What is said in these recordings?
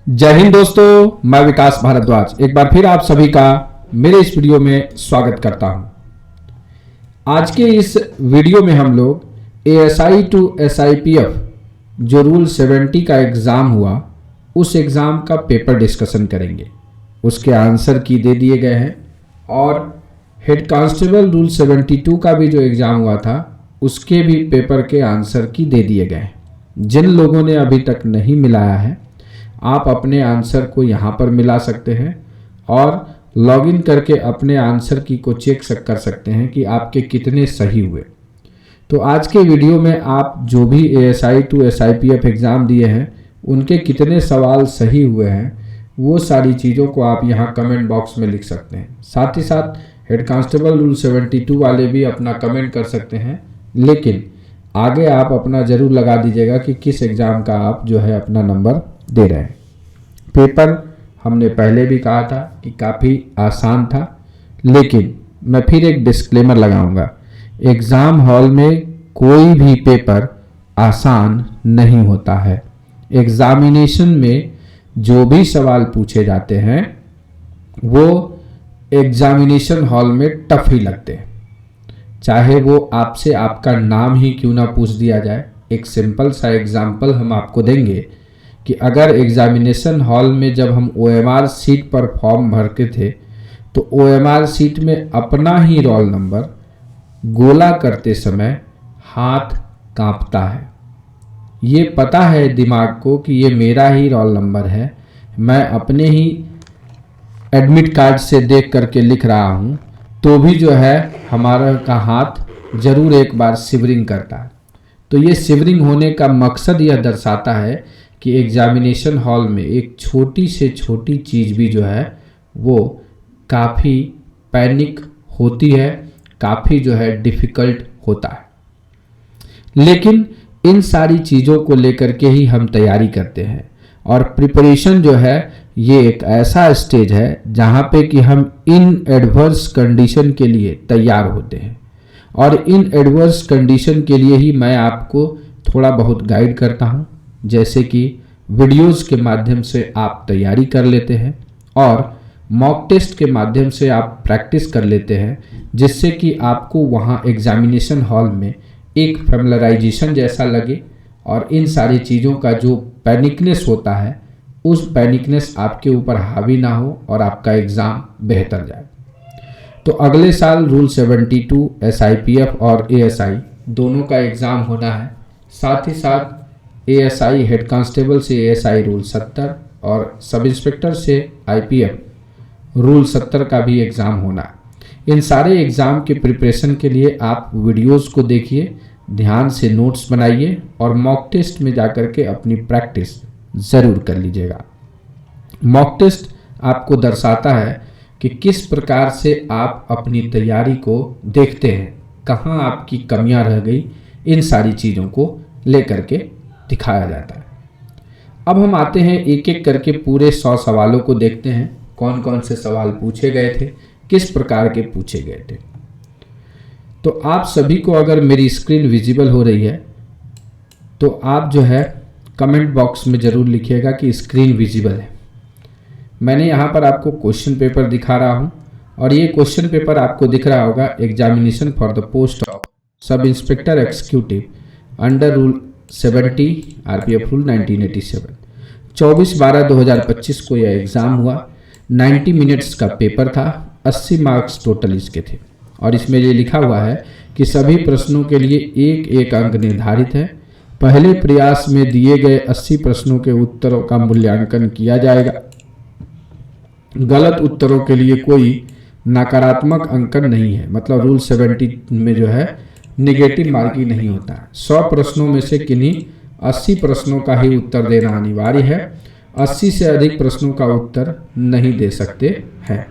जय हिंद दोस्तों, मैं विकास भारद्वाज एक बार फिर आप सभी का मेरे इस वीडियो में स्वागत करता हूं। आज के इस वीडियो में हम लोग एएसआई टू एसआईपीएफ जो रूल 70 का एग्ज़ाम हुआ उस एग्ज़ाम का पेपर डिस्कशन करेंगे। उसके आंसर की दे दिए गए हैं और हेड कांस्टेबल रूल 72 का भी जो एग्ज़ाम हुआ था उसके भी पेपर के आंसर की दे दिए गए हैं। जिन लोगों ने अभी तक नहीं मिलाया है आप अपने आंसर को यहाँ पर मिला सकते हैं और लॉगिन करके अपने आंसर की को चेक कर सकते हैं कि आपके कितने सही हुए। तो आज के वीडियो में आप जो भी एएसआई टू एसआईपीएफ एग्ज़ाम दिए हैं उनके कितने सवाल सही हुए हैं वो सारी चीज़ों को आप यहाँ कमेंट बॉक्स में लिख सकते हैं। साथ ही साथ हेड कांस्टेबल रूल 72 वाले भी अपना कमेंट कर सकते हैं, लेकिन आगे आप अपना ज़रूर लगा दीजिएगा कि किस एग्ज़ाम का आप जो है अपना नंबर दे रहे हैं। पेपर हमने पहले भी कहा था कि काफ़ी आसान था, लेकिन मैं फिर एक डिस्क्लेमर लगाऊंगा, एग्ज़ाम हॉल में कोई भी पेपर आसान नहीं होता है। एग्ज़ामिनेशन में जो भी सवाल पूछे जाते हैं वो एग्ज़ामिनेशन हॉल में टफ ही लगते हैं, चाहे वो आपसे आपका नाम ही क्यों ना पूछ दिया जाए। एक सिंपल सा एग्जाम्पल हम आपको देंगे कि अगर एग्ज़ामिनेशन हॉल में जब हम ओएमआर सीट पर फॉर्म भरते थे तो ओएमआर सीट में अपना ही रोल नंबर गोला करते समय हाथ कांपता है। ये पता है दिमाग को कि ये मेरा ही रोल नंबर है, मैं अपने ही एडमिट कार्ड से देख करके लिख रहा हूँ, तो भी जो है हमारा का हाथ ज़रूर एक बार शिवरिंग करता है। तो ये शिवरिंग होने का मकसद यह दर्शाता है कि एग्ज़ामिनेशन हॉल में एक छोटी से छोटी चीज़ भी जो है वो काफ़ी पैनिक होती है, काफ़ी जो है डिफ़िकल्ट होता है। लेकिन इन सारी चीज़ों को लेकर के ही हम तैयारी करते हैं और प्रिपरेशन जो है ये एक ऐसा स्टेज है जहाँ पे कि हम इन एडवर्स कंडीशन के लिए तैयार होते हैं और इन एडवर्स कंडीशन के लिए ही मैं आपको थोड़ा बहुत गाइड करता हूँ। जैसे कि वीडियोस के माध्यम से आप तैयारी कर लेते हैं और मॉक टेस्ट के माध्यम से आप प्रैक्टिस कर लेते हैं, जिससे कि आपको वहाँ एग्ज़ामिनेशन हॉल में एक फैमिलराइजेशन जैसा लगे और इन सारी चीज़ों का जो पैनिकनेस होता है उस पैनिकनेस आपके ऊपर हावी ना हो और आपका एग्ज़ाम बेहतर जाए। तो अगले साल रूल 72 एसआईपीएफ और एएसआई दोनों का एग्ज़ाम होना है। साथ ही साथ एएसआई हेड कांस्टेबल से एएसआई रूल 70 और सब इंस्पेक्टर से आईपीएफ रूल 70 का भी एग्ज़ाम होना है। इन सारे एग्ज़ाम के प्रिपरेशन के लिए आप वीडियोस को देखिए, ध्यान से नोट्स बनाइए और मॉक टेस्ट में जाकर के अपनी प्रैक्टिस ज़रूर कर लीजिएगा। मॉक टेस्ट आपको दर्शाता है कि किस प्रकार से आप अपनी तैयारी को देखते हैं, कहाँ आपकी कमियां रह गई, इन सारी चीज़ों को लेकर के दिखाया जाता है। अब हम आते हैं एक एक करके पूरे 100 सवालों को देखते हैं, कौन कौन से सवाल पूछे गए थे, किस प्रकार के पूछे गए थे। तो आप सभी को अगर मेरी स्क्रीन विजिबल हो रही है तो आप जो है कमेंट बॉक्स में ज़रूर लिखिएगा कि स्क्रीन विजिबल है। मैंने यहाँ पर आपको क्वेश्चन पेपर दिखा रहा हूँ और ये क्वेश्चन पेपर आपको दिख रहा होगा examination for the post of sub inspector executive under rule 70 RPF rule 1987। 24/12/2025 को यह एग्ज़ाम हुआ। 90 मिनट्स का पेपर था, 80 मार्क्स टोटल इसके थे और इसमें ये लिखा हुआ है कि सभी प्रश्नों के लिए एक एक अंक निर्धारित है। पहले प्रयास में दिए गए 80 प्रश्नों के उत्तरों का मूल्यांकन किया जाएगा। गलत उत्तरों के लिए कोई नकारात्मक अंकन नहीं है, मतलब रूल 70 में जो है नेगेटिव मार्किंग नहीं होता है। 100 प्रश्नों में से किन्हीं 80 प्रश्नों का ही उत्तर देना अनिवार्य है, 80 से अधिक प्रश्नों का उत्तर नहीं दे सकते हैं।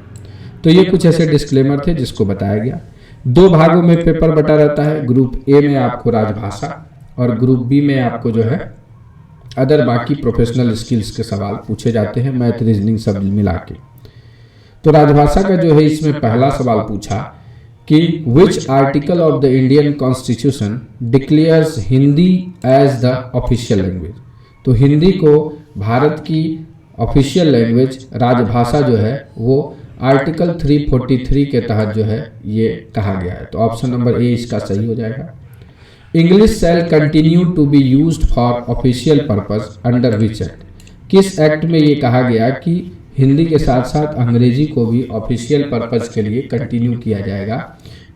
तो ये कुछ ऐसे डिस्क्लेमर थे जिसको बताया गया। 2 भागों में पेपर बटा रहता है। ग्रुप ए में आपको राजभाषा और ग्रुप बी में आपको जो है अदर बाकी प्रोफेशनल स्किल्स के सवाल पूछे जाते हैं, मैथ रीजनिंग सब मिला के। तो राजभाषा का जो है इसमें पहला सवाल पूछा कि which article of the Indian constitution declares Hindi as the official language. तो हिंदी को भारत की ऑफिशियल लैंग्वेज राजभाषा जो है वो आर्टिकल 343 के तहत जो है ये कहा गया है। तो ऑप्शन नंबर ए इसका सही हो जाएगा। English shall continue to be used for official purpose under which act, किस एक्ट में ये कहा गया कि हिंदी के साथ साथ अंग्रेजी को भी ऑफिशियल पर्पस के लिए कंटिन्यू किया जाएगा?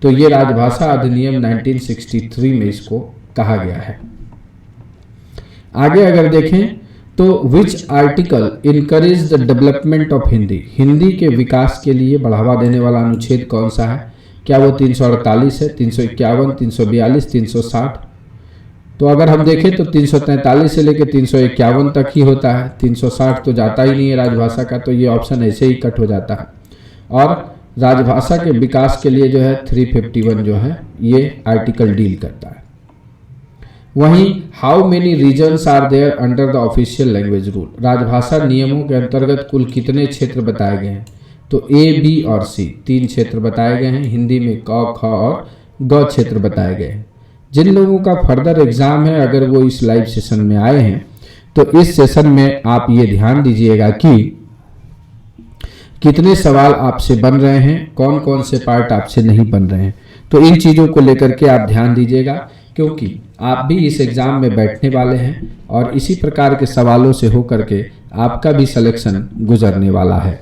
तो ये राजभाषा अधिनियम 1963 में इसको कहा गया है। आगे अगर देखें तो which article encourage the development of Hindi, Hindi के विकास के लिए बढ़ावा देने वाला अनुच्छेद कौन सा है? क्या वो 348 है, 351, 342, 360? तो अगर हम देखें तो 343 से लेकर 351 तक ही होता है, 360 तो जाता ही नहीं है राजभाषा का, तो ये ऑप्शन ऐसे ही कट हो जाता है। और राजभाषा के विकास के लिए जो है 351 जो है ये आर्टिकल डील करता है। वहीं how many reasons are there under the official language rule, राजभाषा नियमों के अंतर्गत कुल कितने क्षेत्र बताए गए हैं? तो ए, बी और सी 3 क्षेत्र बताए गए हैं। हिंदी में क, ख और ग क्षेत्र बताए गए हैं। जिन लोगों का फर्दर एग्जाम है, अगर वो इस लाइव सेशन में आए हैं तो इस सेशन में आप ये ध्यान दीजिएगा कि कितने सवाल आपसे बन रहे हैं, कौन कौन से पार्ट आपसे नहीं बन रहे हैं। तो इन चीज़ों को लेकर के आप ध्यान दीजिएगा, क्योंकि आप भी इस एग्ज़ाम में बैठने वाले हैं और इसी प्रकार के सवालों से होकर के आपका भी सिलेक्शन गुजरने वाला है।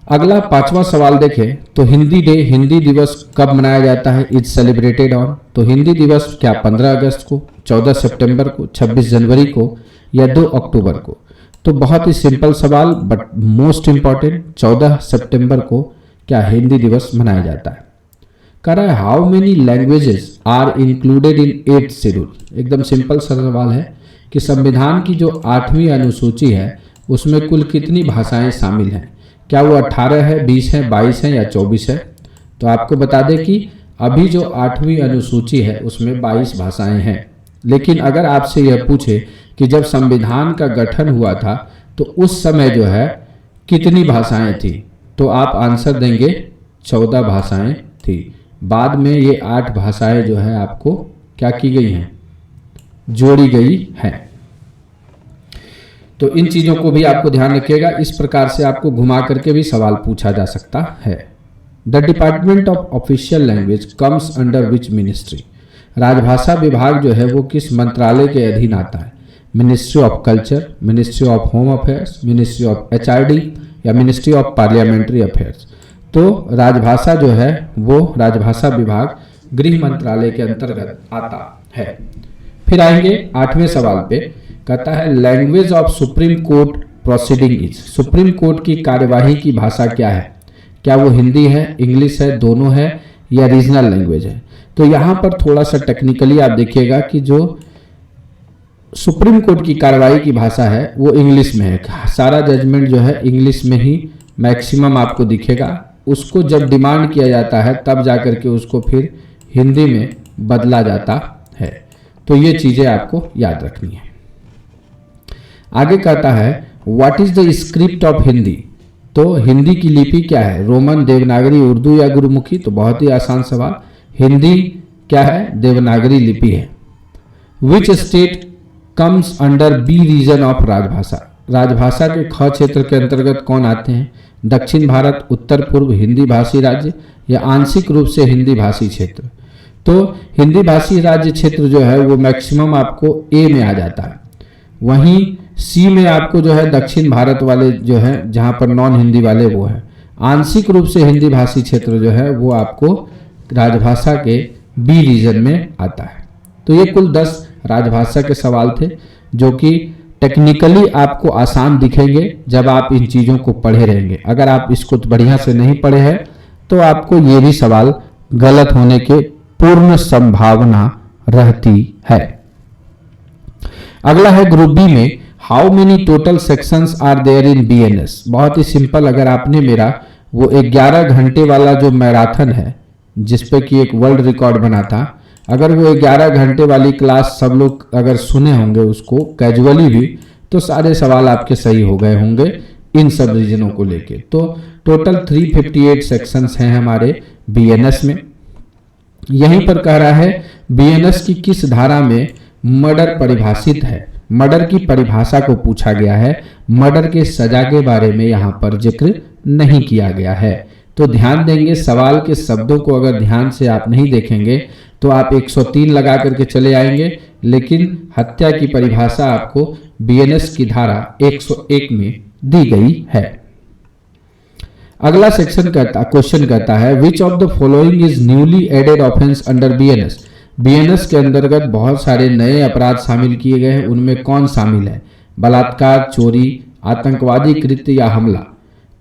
अगला 5वां सवाल देखें तो हिंदी डे, हिंदी दिवस कब मनाया जाता है? इज सेलिब्रेटेड ऑन, तो हिंदी दिवस क्या 15 अगस्त को, 14 सितंबर को, 26 जनवरी को या 2 अक्टूबर को? तो बहुत ही सिंपल सवाल बट मोस्ट इंपॉर्टेंट, 14 सितंबर को क्या हिंदी दिवस मनाया जाता है। कह रहा है how many languages are included in 8th schedule, एकदम सिंपल सा सवाल है कि संविधान की जो 8वीं अनुसूची है उसमें कुल कितनी भाषाएं शामिल हैं? क्या वो 18 है, 20 है, 22 है या 24 है? तो आपको बता दें कि अभी जो 8वीं अनुसूची है उसमें 22 भाषाएं हैं। लेकिन अगर आपसे यह पूछे कि जब संविधान का गठन हुआ था तो उस समय जो है कितनी भाषाएं थी, तो आप आंसर देंगे 14 भाषाएं थी। बाद में ये 8 भाषाएं जो है आपको क्या की गई हैं, जोड़ी गई हैं। तो इन चीज़ों को भी आपको ध्यान रखिएगा। इस प्रकार से आपको घुमा करके भी सवाल पूछा जा सकता है। The department of official language comes under which ministry, राजभाषा विभाग जो है वो किस मंत्रालय के अधीन आता है? Ministry of culture, ministry of home affairs, ministry of HRD या मिनिस्ट्री ऑफ पार्लियामेंट्री अफेयर्स? तो राजभाषा जो है वो राजभाषा विभाग गृह मंत्रालय के अंतर्गत आता है। फिर आएंगे 8वें सवाल पे, कहता है language of supreme court proceeding is, supreme court की कार्यवाही की भाषा क्या है? क्या वो हिंदी है, इंग्लिश है, दोनों है या रीजनल लैंग्वेज है? तो यहाँ पर थोड़ा सा टेक्निकली आप देखिएगा कि जो सुप्रीम कोर्ट की कार्यवाही की भाषा है वो इंग्लिश में है। सारा जजमेंट जो है इंग्लिश में ही मैक्सिमम आपको दिखेगा। उसको जब डिमांड किया जाता है तब जाकर के उसको फिर हिंदी में बदला जाता है। तो ये चीज़ें आपको याद रखनी है। आगे कहता है what is the script of Hindi, तो हिंदी की लिपि क्या है? रोमन, देवनागरी, उर्दू या गुरुमुखी? तो बहुत ही आसान सवाल, हिंदी क्या है? देवनागरी लिपि है। Which state comes under B region of राजभाषा, राजभाषा के ख क्षेत्र के अंतर्गत कौन आते हैं? दक्षिण भारत, उत्तर पूर्व, हिंदी भाषी राज्य या आंशिक रूप से हिंदी भाषी क्षेत्र? तो हिंदी भाषी राज्य क्षेत्र जो है वो मैक्सिमम आपको ए में आ जाता है। वहीं सी में आपको जो है दक्षिण भारत वाले जो है जहां पर नॉन हिंदी वाले वो है। आंशिक रूप से हिंदी भाषी क्षेत्र जो है वो आपको राजभाषा के बी रीजन में आता है। तो ये कुल 10 राजभाषा के सवाल थे जो कि टेक्निकली आपको आसान दिखेंगे जब आप इन चीज़ों को पढ़े रहेंगे। अगर आप इसको बढ़िया से नहीं पढ़े हैं तो आपको ये भी सवाल गलत होने के पूर्ण संभावना रहती है। अगला है ग्रुप बी में how many total sections are there in BNS। बहुत ही सिंपल, अगर आपने मेरा वो 11 घंटे वाला जो मैराथन है जिसपे कि एक वर्ल्ड रिकॉर्ड बना था, अगर वो 11 घंटे वाली क्लास सब लोग अगर सुने होंगे उसको कैजुअली भी, तो सारे सवाल आपके सही हो गए होंगे इन सब रीजनों को लेके। तो टोटल 358 सेक्शंस हैं हमारे BNS में। यहीं पर कह रहा है BNS की किस धारा में मर्डर परिभाषित है? मर्डर की परिभाषा को पूछा गया है। मर्डर के सजा के बारे में यहाँ पर जिक्र नहीं किया गया है। तो ध्यान देंगे, सवाल के शब्दों को अगर ध्यान से आप नहीं देखेंगे तो आप 103 लगा करके चले आएंगे, लेकिन हत्या की परिभाषा आपको बीएनएस की धारा 101 में दी गई है। अगला क्वेश्चन कहता है which of the following is newly added offence under BNS. BNS के अंतर्गत बहुत सारे नए अपराध शामिल किए गए हैं, उनमें कौन शामिल है? बलात्कार, चोरी, आतंकवादी कृत्य या हमला।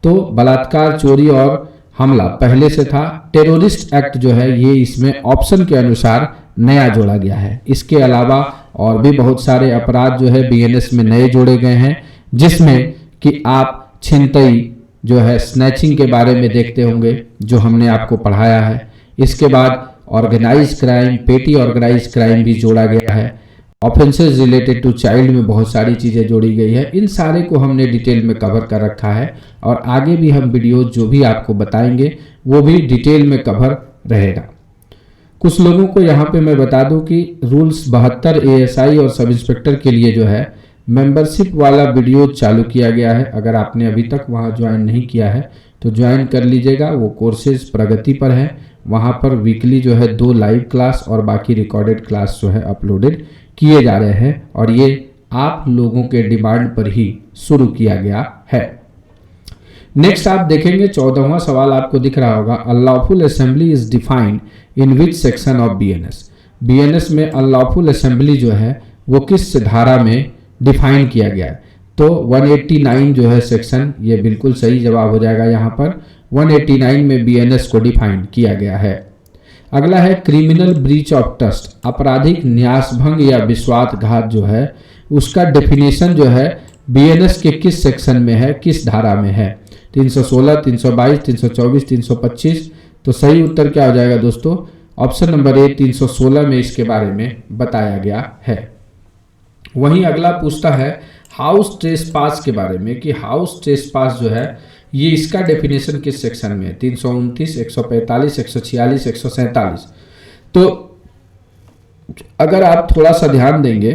तो बलात्कार, चोरी और हमला पहले से था। टेररिस्ट एक्ट जो है ये इसमें ऑप्शन के अनुसार नया जोड़ा गया है। इसके अलावा और भी बहुत सारे अपराध जो है बीएनएस में नए जोड़े गए हैं, जिसमें कि आप छिनतई जो है स्नैचिंग के बारे में देखते होंगे जो हमने आपको पढ़ाया है। इसके बाद ऑर्गेनाइज क्राइम, पेटी ऑर्गेनाइज क्राइम भी जोड़ा गया है। ऑफेंसेस रिलेटेड टू चाइल्ड में बहुत सारी चीज़ें जोड़ी गई है। इन सारे को हमने डिटेल में कवर कर रखा है और आगे भी हम वीडियो जो भी आपको बताएंगे वो भी डिटेल में कवर रहेगा। कुछ लोगों को यहाँ पे मैं बता दूं कि रूल्स 72 एएसआई और सब इंस्पेक्टर के लिए जो है मेंबरशिप वाला वीडियो चालू किया गया है। अगर आपने अभी तक वहाँ ज्वाइन नहीं किया है तो ज्वाइन कर लीजिएगा। वो कोर्सेज प्रगति पर है, वहाँ पर वीकली जो है 2 लाइव क्लास और बाकी रिकॉर्डेड क्लास जो है अपलोडेड किए जा रहे हैं और ये आप लोगों के डिमांड पर ही शुरू किया गया है। नेक्स्ट आप देखेंगे 14वां सवाल आपको दिख रहा होगा, unlawful assembly is defined in which section of BNS. BNS में अनलॉफुल असेंबली जो है वो किस धारा में डिफाइन किया गया है? तो 189 जो है सेक्शन, ये बिल्कुल सही जवाब हो जाएगा। यहाँ पर 189 में बीएनएस को डिफाइन किया गया है। अगला है क्रिमिनल ब्रीच ऑफ ट्रस्ट, आपराधिक न्यासभंग या विश्वासघात जो है उसका डेफिनेशन जो है बीएनएस के किस सेक्शन में है, किस धारा में है? 316, 322, 324, 325। तो सही उत्तर क्या हो जाएगा दोस्तों? ऑप्शन नंबर ए 316 में इसके बारे में बताया गया है। वहीं अगला पूछता है हाउस ट्रेसपास के बारे में कि हाउस ट्रेसपास जो है ये इसका डेफिनेशन किस सेक्शन में है? 329, 145, 146, 147। तो अगर आप थोड़ा सा ध्यान देंगे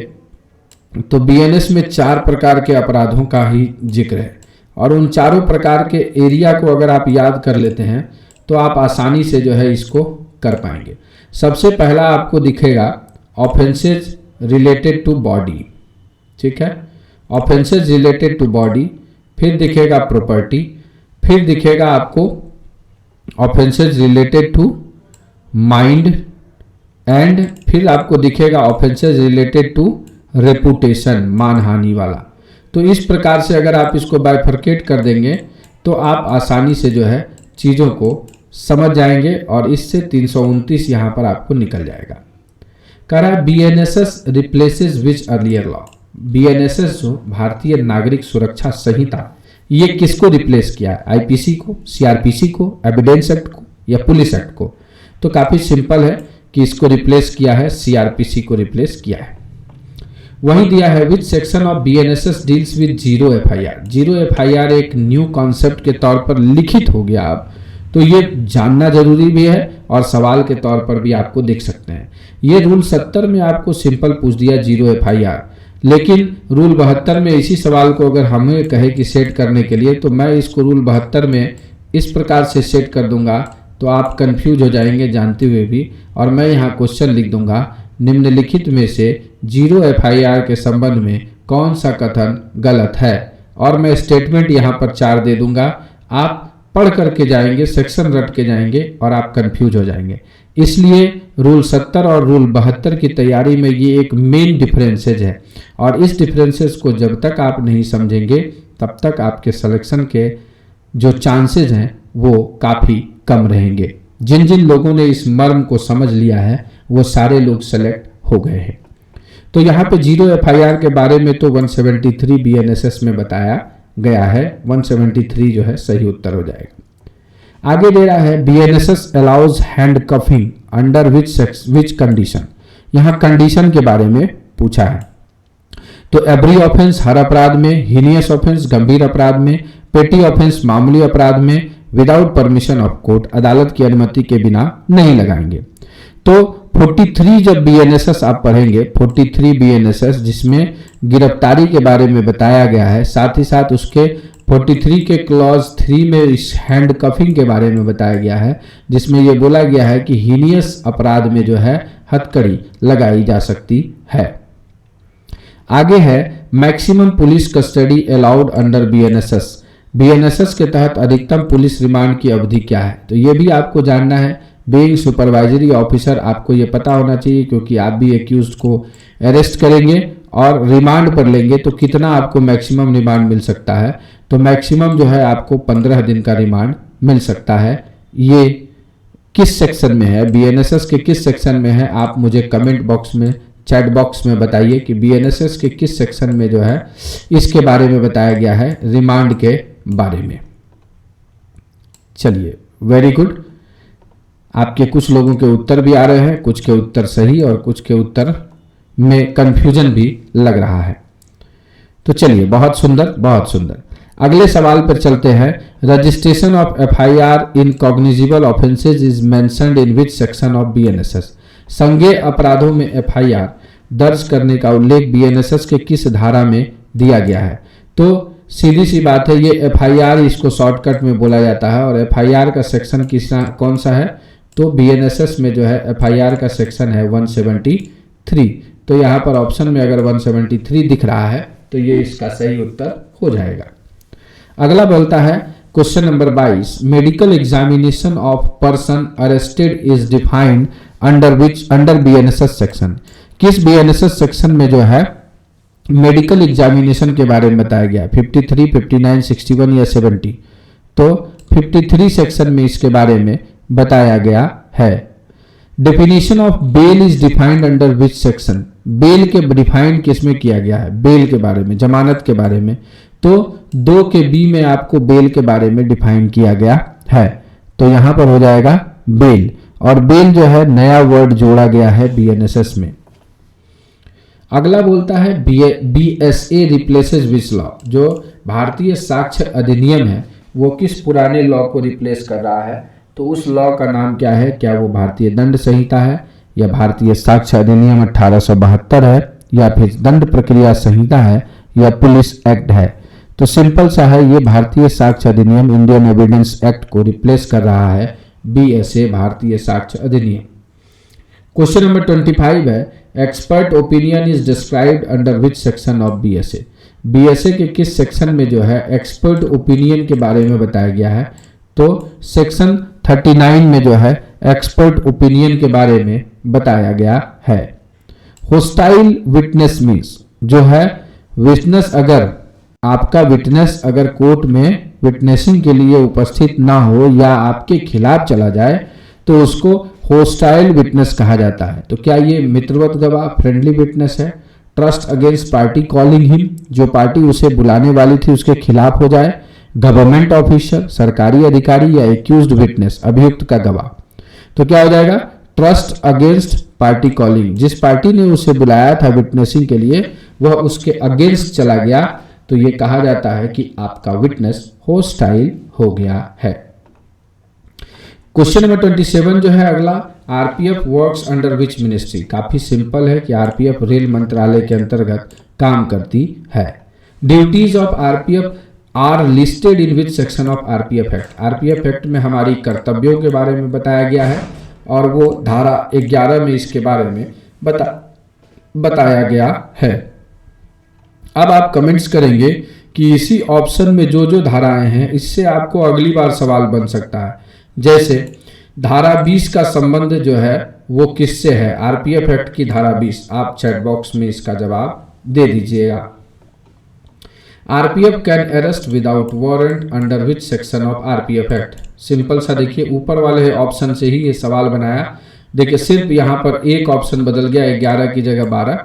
तो बीएनएस में 4 प्रकार के अपराधों का ही जिक्र है और उन चारों प्रकार के एरिया को अगर आप याद कर लेते हैं तो आप आसानी से जो है इसको कर पाएंगे। सबसे पहला आपको दिखेगा ऑफेंसेज रिलेटेड टू बॉडी, ठीक है, ऑफेंसेज रिलेटेड टू बॉडी। फिर दिखेगा प्रॉपर्टी, फिर दिखेगा आपको offences related to mind and फिर आपको दिखेगा ऑफेंसेज रिलेटेड टू रेपुटेशन, मानहानि वाला। तो इस प्रकार से अगर आप इसको बाइफरकेट कर देंगे तो आप आसानी से जो है चीज़ों को समझ जाएंगे और इससे 329 यहाँ पर आपको निकल जाएगा। कह रहा है बीएनएसएस रिप्लेसेस विच अर्लियर लॉ। बीएनएसएस जो भारतीय नागरिक सुरक्षा संहिता, ये किसको रिप्लेस किया है? आईपीसी को, सीआरपीसी को, एविडेंस एक्ट को या पुलिस एक्ट को? तो काफी सिंपल है कि इसको रिप्लेस किया है, सीआरपीसी को रिप्लेस किया है। वहीं दिया है which section of BNSS deals with zero FIR. Zero FIR एक न्यू कॉन्सेप्ट के तौर पर लिखित हो गया अब, तो ये जानना जरूरी भी है और सवाल के तौर पर भी आपको देख सकते हैं। ये रूल 70 में आपको सिंपल पूछ दिया जीरो एफआईआर, लेकिन रूल 72 में इसी सवाल को अगर हमें कहे कि सेट करने के लिए तो मैं इसको रूल 72 में इस प्रकार से सेट कर दूंगा तो आप कंफ्यूज हो जाएंगे जानते हुए भी, और मैं यहाँ क्वेश्चन लिख दूंगा निम्नलिखित में से जीरो एफआईआर के संबंध में कौन सा कथन गलत है, और मैं स्टेटमेंट यहाँ पर 4 दे दूंगा। आप पढ़ करके जाएंगे, सेक्शन रट के जाएंगे और आप कंफ्यूज हो जाएंगे। इसलिए रूल 70 और रूल 72 की तैयारी में ये एक मेन डिफरेंसेज है और इस डिफरेंसेस को जब तक आप नहीं समझेंगे तब तक आपके सिलेक्शन के जो चांसेस हैं वो काफ़ी कम रहेंगे। जिन जिन लोगों ने इस मर्म को समझ लिया है वो सारे लोग सेलेक्ट हो गए हैं। तो यहाँ पे जीरो एफआईआर के बारे में तो 173 बीएनएसएस में बताया गया है, 173 जो है सही उत्तर हो जाएगा। आगे दे रहा है BNSS allows handcuffing under which condition. यहाँ कंडीशन के बारे में पूछा है। तो एवरी ऑफेंस हर अपराध में, हीनियस ऑफेंस गंभीर अपराध में, पेटी ऑफेंस मामूली अपराध में, विदाउट परमिशन ऑफ कोर्ट अदालत की अनुमति के बिना नहीं लगाएंगे। तो 43 जब बीएनएसएस आप पढ़ेंगे, 43 बीएनएसएस जिसमें गिरफ्तारी के बारे में बताया गया है, साथ ही साथ उसके 43 के क्लॉज 3 में इस हैंड कफिंग के बारे में बताया गया है, जिसमें यह बोला गया है कि हीनियस अपराध में जो है हथकड़ी लगाई जा सकती है। आगे है maximum police custody allowed under BNSS. BNSS के तहत अधिकतम पुलिस रिमांड की अवधि क्या है, तो ये भी आपको जानना है। बीइंग सुपरवाइजरी ऑफिसर आपको ये पता होना चाहिए, क्योंकि आप भी एक्यूज्ड को अरेस्ट करेंगे और रिमांड पर लेंगे तो कितना आपको मैक्सिमम रिमांड मिल सकता है। तो मैक्सिमम जो है आपको 15 दिन का रिमांड मिल सकता है। ये किस सेक्शन में है, बीएनएसएस के किस सेक्शन में है, आप मुझे कमेंट बॉक्स में, चैट बॉक्स में बताइए कि बीएनएसएस के किस सेक्शन में जो है इसके बारे में बताया गया है, रिमांड के बारे में। चलिए, वेरी गुड। आपके कुछ लोगों के उत्तर भी आ रहे हैं, कुछ के उत्तर सही और कुछ के उत्तर में कंफ्यूजन भी लग रहा है। तो चलिए, बहुत सुंदर, बहुत सुंदर। अगले सवाल पर चलते हैं। Registration of FIR in cognizable offences is mentioned in which section of BNSS. संज्ञेय अपराधों में एफआईआर दर्ज करने का उल्लेख बीएनएसएस के किस धारा में दिया गया है। तो सीधी सी बात है, ये एफआईआर, इसको शॉर्टकट में बोला जाता है, और एफआईआर का सेक्शन कौन सा है, तो बीएनएसएस में जो है एफआईआर का सेक्शन है 173। तो यहाँ पर ऑप्शन में अगर 173 दिख रहा है तो ये इसका सही उत्तर हो जाएगा। अगला बोलता है question number 22, medical examination of person arrested is defined under BNSS section. किस बीएनएसएस सेक्शन में जो है मेडिकल एग्जामिनेशन के बारे में बताया गया है, 53, 59, 61 या 70। तो 53 सेक्शन में इसके बारे में बताया गया है। Definition of bail is defined under which section. Bail के डिफाइंड किसमें किया गया है, बेल के बारे में, जमानत के बारे में। तो 2 के बी में आपको बेल के बारे में डिफाइन किया गया है, तो यहां पर हो जाएगा बेल। और बेल जो है नया वर्ड जोड़ा गया है बीएनएसएस में। अगला बोलता है बीएसए रिप्लेसेस विच लॉ। जो भारतीय साक्ष्य अधिनियम है वो किस पुराने लॉ को रिप्लेस कर रहा है, तो उस लॉ का नाम क्या है। क्या वो भारतीय दंड संहिता है, या भारतीय साक्ष्य अधिनियम 1872 है, या फिर दंड प्रक्रिया संहिता है, या पुलिस एक्ट है। तो सिंपल सा है, ये भारतीय साक्ष्य अधिनियम, इंडियन एविडेंस एक्ट को रिप्लेस कर रहा है बीएसए, भारतीय साक्ष्य अधिनियम। क्वेश्चन नंबर 25 है, expert opinion is described under which section of BSA. BSA के किस सेक्शन में जो है एक्सपर्ट ओपिनियन के बारे में बताया गया है, तो सेक्शन 39 में जो है एक्सपर्ट ओपिनियन के बारे में बताया गया है। होस्टाइल विटनेस मीन्स जो है विटनेस, अगर आपका विटनेस अगर कोर्ट में विटनेसिंग के लिए उपस्थित ना हो या आपके खिलाफ चला जाए तो उसको होस्टाइल विटनेस कहा जाता है। तो क्या ये मित्रवत गवाह, फ्रेंडली विटनेस है। Trust against party calling him, जो पार्टी उसे बुलाने वाली थी उसके खिलाफ हो जाए। गवर्नमेंट ऑफिसर, सरकारी अधिकारी, या एक्यूज्ड विटनेस, अभियुक्त का गवाह। तो क्या हो जाएगा, ट्रस्ट अगेंस्ट पार्टी कॉलिंग। जिस पार्टी ने उसे बुलाया था विटनेसिंग के लिए वह उसके अगेंस्ट चला गया, तो ये कहा जाता है कि आपका विटनेस होस्टाइल हो गया है। क्वेश्चन नंबर 27 जो है अगला, RPF works under which ministry. काफी सिंपल है कि आरपीएफ रेल मंत्रालय के अंतर्गत काम करती है। Duties of RPF are listed in which section of RPF act. RPF act में हमारी कर्तव्यों के बारे में बताया गया है और वो धारा 11 में इसके बारे में बताया गया है। अब आप कमेंट्स करेंगे कि इसी ऑप्शन में जो जो धाराएं हैं इससे आपको अगली बार सवाल बन सकता है। जैसे धारा 20 का संबंध जो है वो किससे है, आरपीएफ एक्ट की धारा 20। आप चैट बॉक्स में इसका जवाब दे दीजिएगा। RPF can arrest without warrant under which section of RPF act. Simple सा देखिए, ऊपर वाले ऑप्शन से ही ये सवाल बनाया। देखिए सिर्फ यहाँ पर एक ऑप्शन बदल गया, 11 की जगह 12,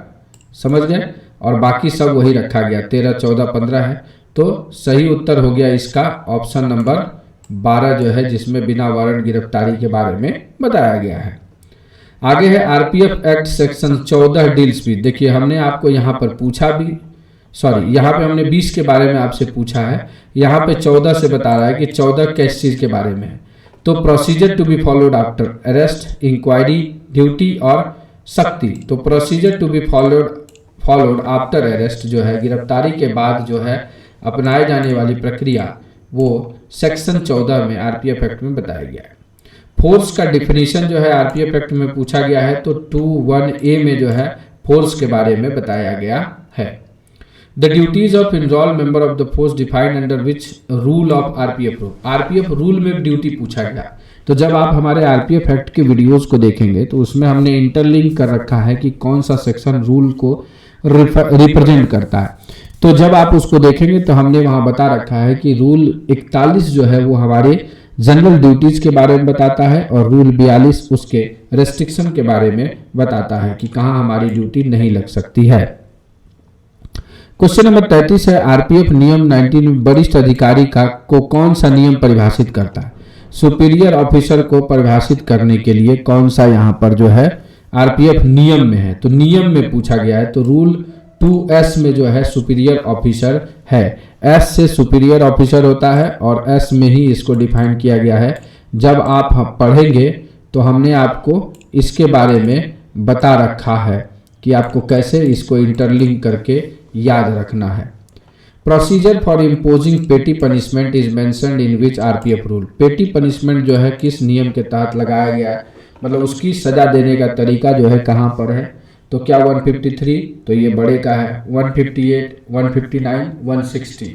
समझ गए, और बाकी सब वही रखा गया, 13, 14, 15 है। तो सही उत्तर हो गया इसका ऑप्शन नंबर 12 जो है, जिसमें बिना वारंट गिरफ्तारी के बारे में बताया गया है। आगे है आरपीएफ एक्ट सेक्शन 14 डील्स भी। देखिए हमने आपको यहाँ पर पूछा भी, सॉरी यहाँ पे हमने 20 के बारे में आपसे पूछा है, यहाँ पे 14 से बता रहा है कि 14 किस चीज के बारे में है। तो procedure to be followed after arrest, inquiry, duty और सख्ती। तो procedure to be followed after arrest जो है गिरफ्तारी के बाद जो है अपनाए जाने वाली प्रक्रिया वो सेक्शन 14 में आरपीएफ एक्ट में बताया गया है। फोर्स का डिफिनीशन जो है आरपीएफ एक्ट में पूछा गया है, तो 21A में जो है फोर्स के बारे में बताया गया है। The duties of enrol member of the force defined under which rule of RPF rule. RPF rule में ड्यूटी पूछा गया। तो जब आप हमारे आरपीएफ एक्ट के वीडियोस को देखेंगे तो उसमें हमने इंटरलिंक कर रखा है कि कौन सा सेक्शन रूल को रिप्रेजेंट करता है। तो जब आप उसको देखेंगे तो हमने वहां बता रखा है कि रूल 41 जो है वो हमारे जनरल ड्यूटीज के बारे में बताता है और रूल 42 उसके रेस्ट्रिक्शन के बारे में बताता है कि कहां हमारी ड्यूटी नहीं लग सकती है। क्वेश्चन नंबर 33 है, आरपीएफ नियम 19 में वरिष्ठ अधिकारी को कौन सा नियम परिभाषित करता है? सुपीरियर ऑफिसर को परिभाषित करने के लिए कौन सा यहाँ पर जो है आरपीएफ नियम में है? तो नियम में पूछा गया है, तो रूल 2S में जो है सुपीरियर ऑफिसर है। S से सुपीरियर ऑफिसर होता है और S में ही इसको डिफाइन किया गया है। जब आप पढ़ेंगे तो हमने आपको इसके बारे में बता रखा है कि आपको कैसे इसको इंटरलिंक करके याद रखना है। प्रोसीजर फॉर इम्पोजिंग पेटी punishment is mentioned in which RPF rule. पेटी पनिशमेंट जो है किस नियम के तहत लगाया गया है, मतलब उसकी सजा देने का तरीका जो है कहाँ पर है? तो क्या 153, तो ये बड़े का है, 158, 159, 160।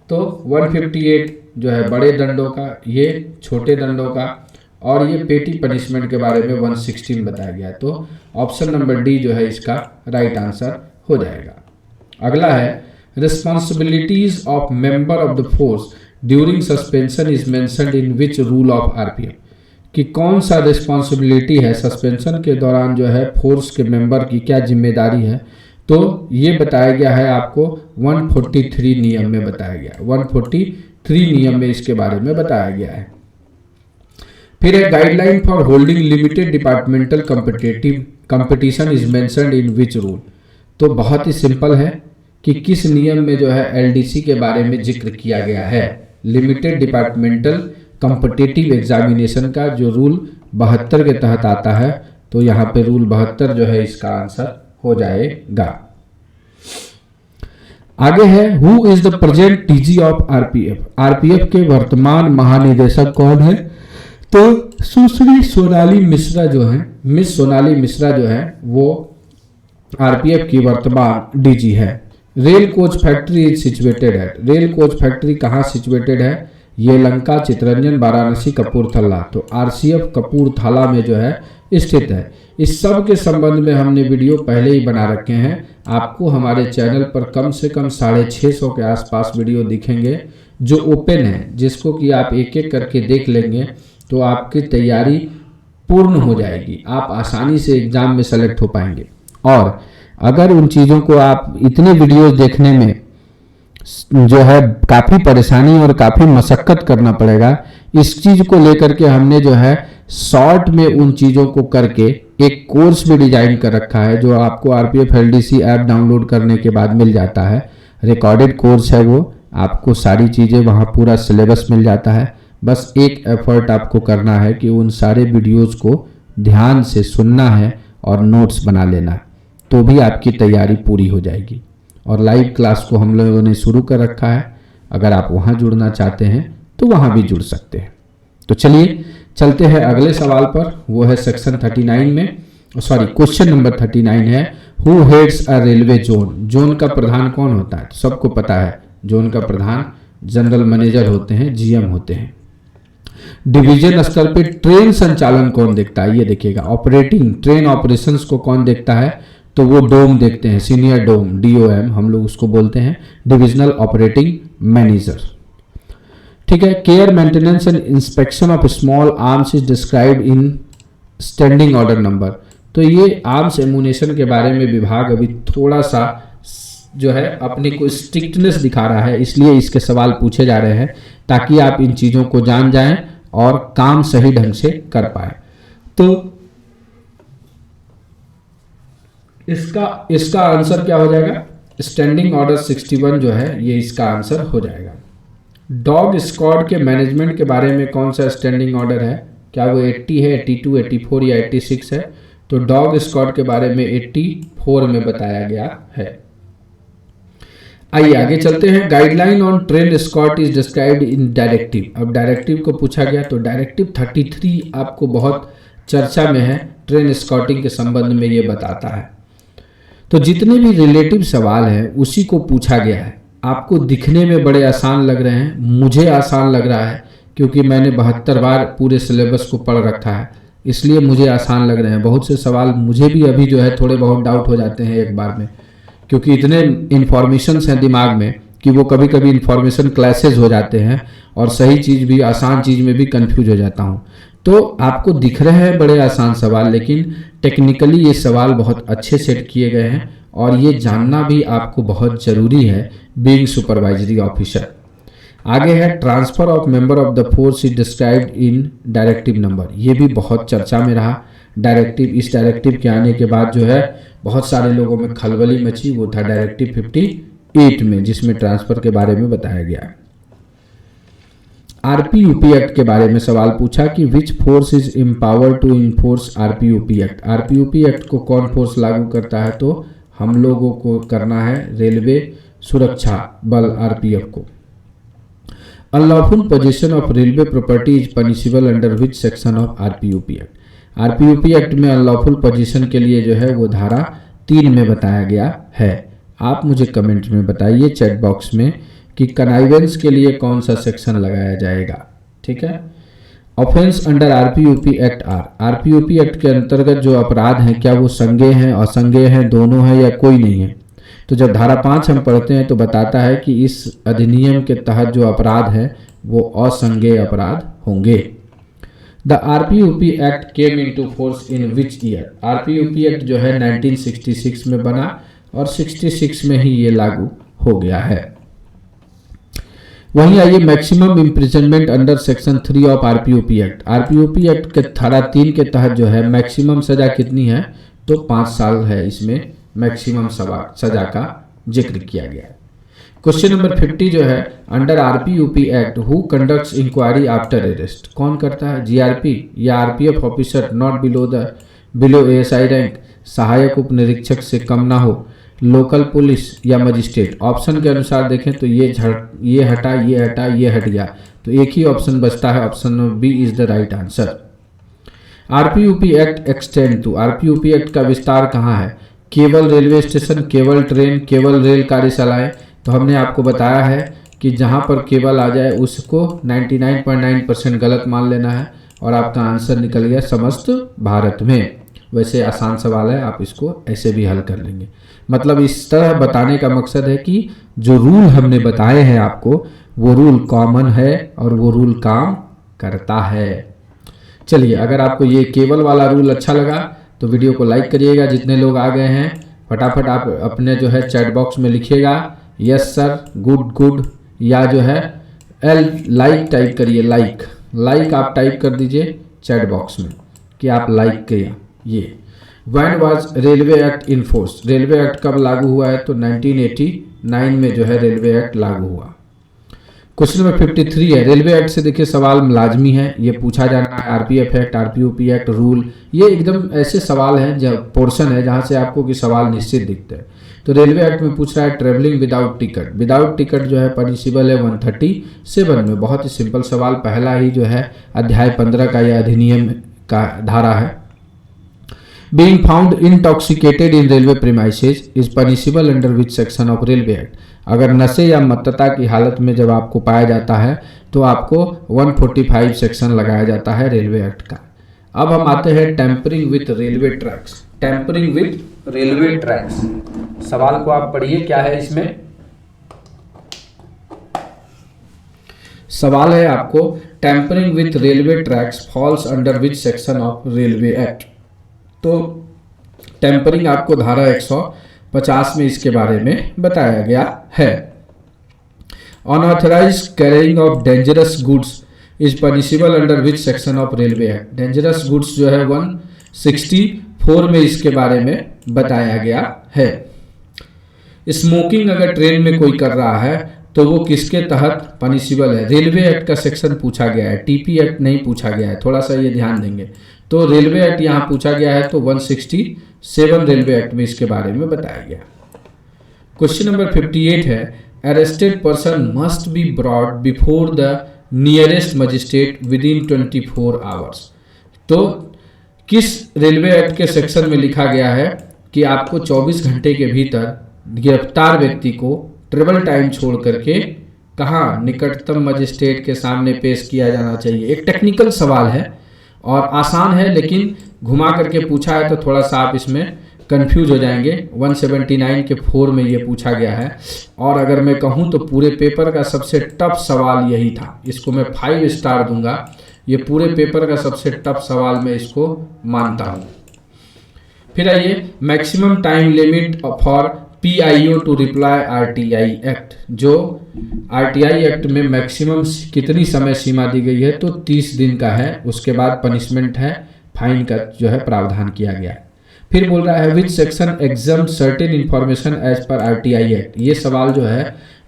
तो 158 जो है बड़े दंडों का, ये छोटे दंडों का, और ये पेटी पनिशमेंट के बारे में 116 बताया गया है। तो ऑप्शन नंबर डी जो है इसका राइट आंसर हो जाएगा। अगला है, responsibilities of member of the force during suspension is mentioned in which rule of RPF. कि कौन सा रिस्पॉन्सिबिलिटी है सस्पेंशन के दौरान जो है फोर्स के मेंबर की क्या जिम्मेदारी है? तो ये बताया गया है आपको 143 नियम में बताया गया है। 143 नियम में इसके बारे में बताया गया है। फिर है, guideline for holding limited departmental competition is mentioned in which rule. तो बहुत ही सिंपल है कि किस नियम में जो है एलडीसी के बारे में जिक्र किया गया है? लिमिटेड डिपार्टमेंटल कॉम्पिटिटिव एग्जामिनेशन का जो रूल 72 के तहत आता है, तो यहाँ पे रूल 72 जो है इसका आंसर हो जाएगा। आगे है, who is the present DG of RPF. RPF के वर्तमान महानिदेशक कौन है? तो सुश्री सोनाली मिश्रा जो है, मिस सोनाली मिश्रा जो है वो आरपीएफ की वर्तमान डीजी है। Rail coach factory is situated है। रेल कोच फैक्ट्री कहाँ सिचुएटेड है? ये लंका, चितरंजन, वाराणसी, कपूरथला। तो आरसीएफ कपूरथला में जो है स्थित है। इस सब के संबंध में हमने वीडियो पहले ही बना रखे हैं। आपको हमारे चैनल पर कम से कम 650 के आसपास वीडियो दिखेंगे जो ओपन है, जिसको कि आप एक एक करके देख लेंगे तो आपकी तैयारी पूर्ण हो जाएगी। आप आसानी से एग्जाम में सेलेक्ट हो पाएंगे। और अगर उन चीज़ों को आप इतने वीडियोस देखने में जो है काफ़ी परेशानी और काफ़ी मशक्क़त करना पड़ेगा, इस चीज़ को लेकर के हमने जो है शॉर्ट में उन चीज़ों को करके एक कोर्स भी डिजाइन कर रखा है, जो आपको आरपीएफ एलडीसी ऐप डाउनलोड करने के बाद मिल जाता है। रिकॉर्डेड कोर्स है वो, आपको सारी चीज़ें वहाँ पूरा सिलेबस मिल जाता है। बस एक एफर्ट आपको करना है कि उन सारे वीडियोज़ को ध्यान से सुनना है और नोट्स बना लेना है, तो भी आपकी तैयारी पूरी हो जाएगी। और लाइव क्लास को हम लोगों ने शुरू कर रखा है, अगर आप वहाँ जुड़ना चाहते हैं तो वहाँ भी जुड़ सकते हैं। तो चलिए चलते हैं अगले सवाल पर, वो है सेक्शन 39 में, सॉरी क्वेश्चन नंबर 39 है, who heads a railway zone. Zone का प्रधान कौन होता है? तो सबको पता है, जोन का प्रधान जनरल मैनेजर होते हैं, जीएम होते हैं। डिवीजन स्तर पे ट्रेन संचालन कौन देखता है? ये देखिएगा, ऑपरेटिंग ट्रेन ऑपरेशंस को कौन देखता है? तो वो डोम देखते हैं, सीनियर डोम, डीओएम हम लोग उसको बोलते हैं, डिविजनल ऑपरेटिंग मैनेजर। ठीक है। Care maintenance and inspection of small arms is described in standing order number. तो ये आर्म्स एमुनेशन के बारे में विभाग अभी थोड़ा सा जो है अपने को स्ट्रिक्टनेस दिखा रहा है, इसलिए इसके सवाल पूछे जा रहे हैं ताकि आप इन चीज़ों को जान जाएं और काम सही ढंग से कर पाए। तो इसका आंसर क्या हो जाएगा? स्टैंडिंग ऑर्डर 61 जो है ये इसका आंसर हो जाएगा। डॉग स्क्वाड के मैनेजमेंट के बारे में कौन सा स्टैंडिंग ऑर्डर है, क्या वो 80 है, 82, 84 या 86 है? तो डॉग स्क्वाड के बारे में 84 में बताया गया है। आइए आगे चलते हैं। Guideline on train squad is described in directive. अब डायरेक्टिव को पूछा गया तो डायरेक्टिव 33 आपको बहुत चर्चा में है, ट्रेन स्क्वाडिंग के संबंध में ये बताता है। तो जितने भी रिलेटिव सवाल हैं उसी को पूछा गया है। आपको दिखने में बड़े आसान लग रहे हैं, मुझे आसान लग रहा है क्योंकि मैंने 72 बार पूरे सिलेबस को पढ़ रखा है, इसलिए मुझे आसान लग रहे हैं। बहुत से सवाल मुझे भी अभी जो है थोड़े बहुत डाउट हो जाते हैं एक बार में, क्योंकि इतने इन्फॉर्मेशंस हैं दिमाग में कि वो कभी कभी इन्फॉर्मेशन क्लैशेज हो जाते हैं और सही चीज़ भी, आसान चीज़ में भी कंफ्यूज हो जाता हूँ। तो आपको दिख रहे हैं बड़े आसान सवाल, लेकिन टेक्निकली ये सवाल बहुत अच्छे सेट किए गए हैं और ये जानना भी आपको बहुत ज़रूरी है बीइंग सुपरवाइजरी ऑफिसर। आगे है transfer of member of the force is described in directive number. ये भी बहुत चर्चा में रहा डायरेक्टिव। इस डायरेक्टिव के आने के बाद जो है बहुत सारे लोगों में खलबली मची, वो था डायरेक्टिव 58 में, जिसमें ट्रांसफर के बारे में बताया गया है। आरपीयूपी एक्ट के बारे में सवाल पूछा कि which force is empowered to enforce RPUP act. RPUP act को कौन फोर्स लागू करता है? तो हम लोगों को करना है रेलवे सुरक्षा बल आरपीएफ को। Unlawful position of railway property is punishable under which section of RPUP act. RPUP act में अनलॉफुल पोजीशन के लिए जो है वो धारा 3 में बताया गया है। आप मुझे कमेंट में बताइए चैट बॉक्स में कि कनाइवेंस के लिए कौन सा सेक्शन लगाया जाएगा। ठीक है। Offence under RPUP act RPUP act के अंतर्गत जो अपराध हैं, क्या वो संज्ञेय हैं, असंज्ञेय हैं, दोनों हैं या कोई नहीं है? तो जब धारा 5 हम पढ़ते हैं तो बताता है कि इस अधिनियम के तहत जो अपराध है वो असंज्ञेय अपराध होंगे। The RPUP act came into force in which year. RPUP act जो है 1966 में बना और 66 में ही ये लागू हो गया है। वहीं आइए maximum imprisonment under section 3 of RPUP act. RPUP act के धारा 3 के तहत जो है मैक्सिमम सजा कितनी है? तो 5 साल है, इसमें मैक्सिमम सजा का जिक्र किया गया है। क्वेश्चन नंबर 50 जो है under RPUP act who conducts inquiry after arrest. कौन करता है? जीआरपी या RPF officer not below ASI rank, सहायक उप निरीक्षक से कम ना हो, लोकल पुलिस या मजिस्ट्रेट। ऑप्शन के अनुसार देखें तो ये हटा, ये हट गया, तो एक ही ऑप्शन बचता है, option number B is the right answer. RPUP act extend to. RPUP act का विस्तार कहाँ है? केवल रेलवे स्टेशन, केवल ट्रेन, केवल रेल कार्यशालाएं। तो हमने आपको बताया है कि जहां पर केवल आ जाए उसको 99.9% गलत मान लेना है और आपका आंसर निकल गया समस्त भारत में। वैसे आसान सवाल है, आप इसको ऐसे भी हल कर लेंगे। मतलब इस तरह बताने का मकसद है कि जो रूल हमने बताए हैं आपको, वो रूल कॉमन है और वो रूल काम करता है। चलिए, अगर आपको ये केवल वाला रूल अच्छा लगा तो वीडियो को लाइक करिएगा। जितने लोग आ गए हैं फटाफट आप अपने जो है चैट बॉक्स में लिखिएगा यस सर, गुड, या जो है लाइक टाइप करिए। लाइक आप टाइप कर दीजिए चैट बॉक्स में कि आप लाइक किया। ये when was railway act in force. Railway act कब लागू हुआ है? तो 1989 में जो है रेलवे एक्ट लागू हुआ। क्वेश्चन नंबर 53 है रेलवे एक्ट से। देखिए सवाल लाजमी है, ये पूछा जाना है। RPF act, RPUP act, rule, ये एकदम ऐसे सवाल हैं जब पोर्शन है जहां से आपको कि सवाल निश्चित दिखते हैं। तो रेलवे एक्ट में पूछ रहा है travelling without ticket. Without ticket जो है पनिशेबल है 137 में। बहुत ही सिंपल सवाल, पहला ही जो है अध्याय 15 का यह अधिनियम का धारा है। Being found intoxicated in railway premises is punishable under which section of railway act। अगर नशे या मत्तता की हालत में जब आपको पाया जाता है तो आपको 145 सेक्शन लगाया जाता है रेलवे एक्ट का। अब हम आते हैं tampering with railway tracks. Tampering with railway tracks, सवाल को आप पढ़िए क्या है इसमें। सवाल है आपको tampering with railway tracks falls under which section of railway act. तो टेम्परिंग आपको धारा 150 में इसके बारे में बताया गया है। Unauthorise carrying of dangerous goods is punishable under which section of railway act. Dangerous goods जो है 164 में इसके बारे में बताया गया है। स्मोकिंग अगर ट्रेन में कोई कर रहा है तो वो किसके तहत पनिशेबल है। रेलवे एक्ट का सेक्शन पूछा गया है, टीपी एक्ट नहीं पूछा गया है, थोड़ा सा ये ध्यान देंगे। तो रेलवे एक्ट यहाँ पूछा गया है, तो 167 रेलवे एक्ट में इसके बारे में बताया गया। क्वेश्चन नंबर 58 है, arrested person must be brought before the nearest magistrate with in 24 hours. तो किस रेलवे एक्ट के सेक्शन में लिखा गया है कि आपको 24 घंटे के भीतर गिरफ्तार व्यक्ति को ट्रेवल टाइम छोड़ करके कहाँ, निकटतम मजिस्ट्रेट के सामने पेश किया जाना चाहिए। एक टेक्निकल सवाल है और आसान है, लेकिन घुमा करके पूछा है तो थोड़ा सा आप इसमें कंफ्यूज हो जाएंगे। 179 के 4 में ये पूछा गया है, और अगर मैं कहूँ तो पूरे पेपर का सबसे टफ सवाल यही था। इसको मैं 5 स्टार दूंगा, ये पूरे पेपर का सबसे टफ सवाल मैं इसको मानता हूँ। फिर आइए, maximum time limit for PIO to reply RTI act. जो RTI एक्ट में मैक्सिमम कितनी समय सीमा दी गई है, तो 30 दिन का है। उसके बाद पनिशमेंट है, फाइन का जो है प्रावधान किया गया है। फिर बोल रहा है which section exempt certain information as per RTI act. ये सवाल जो है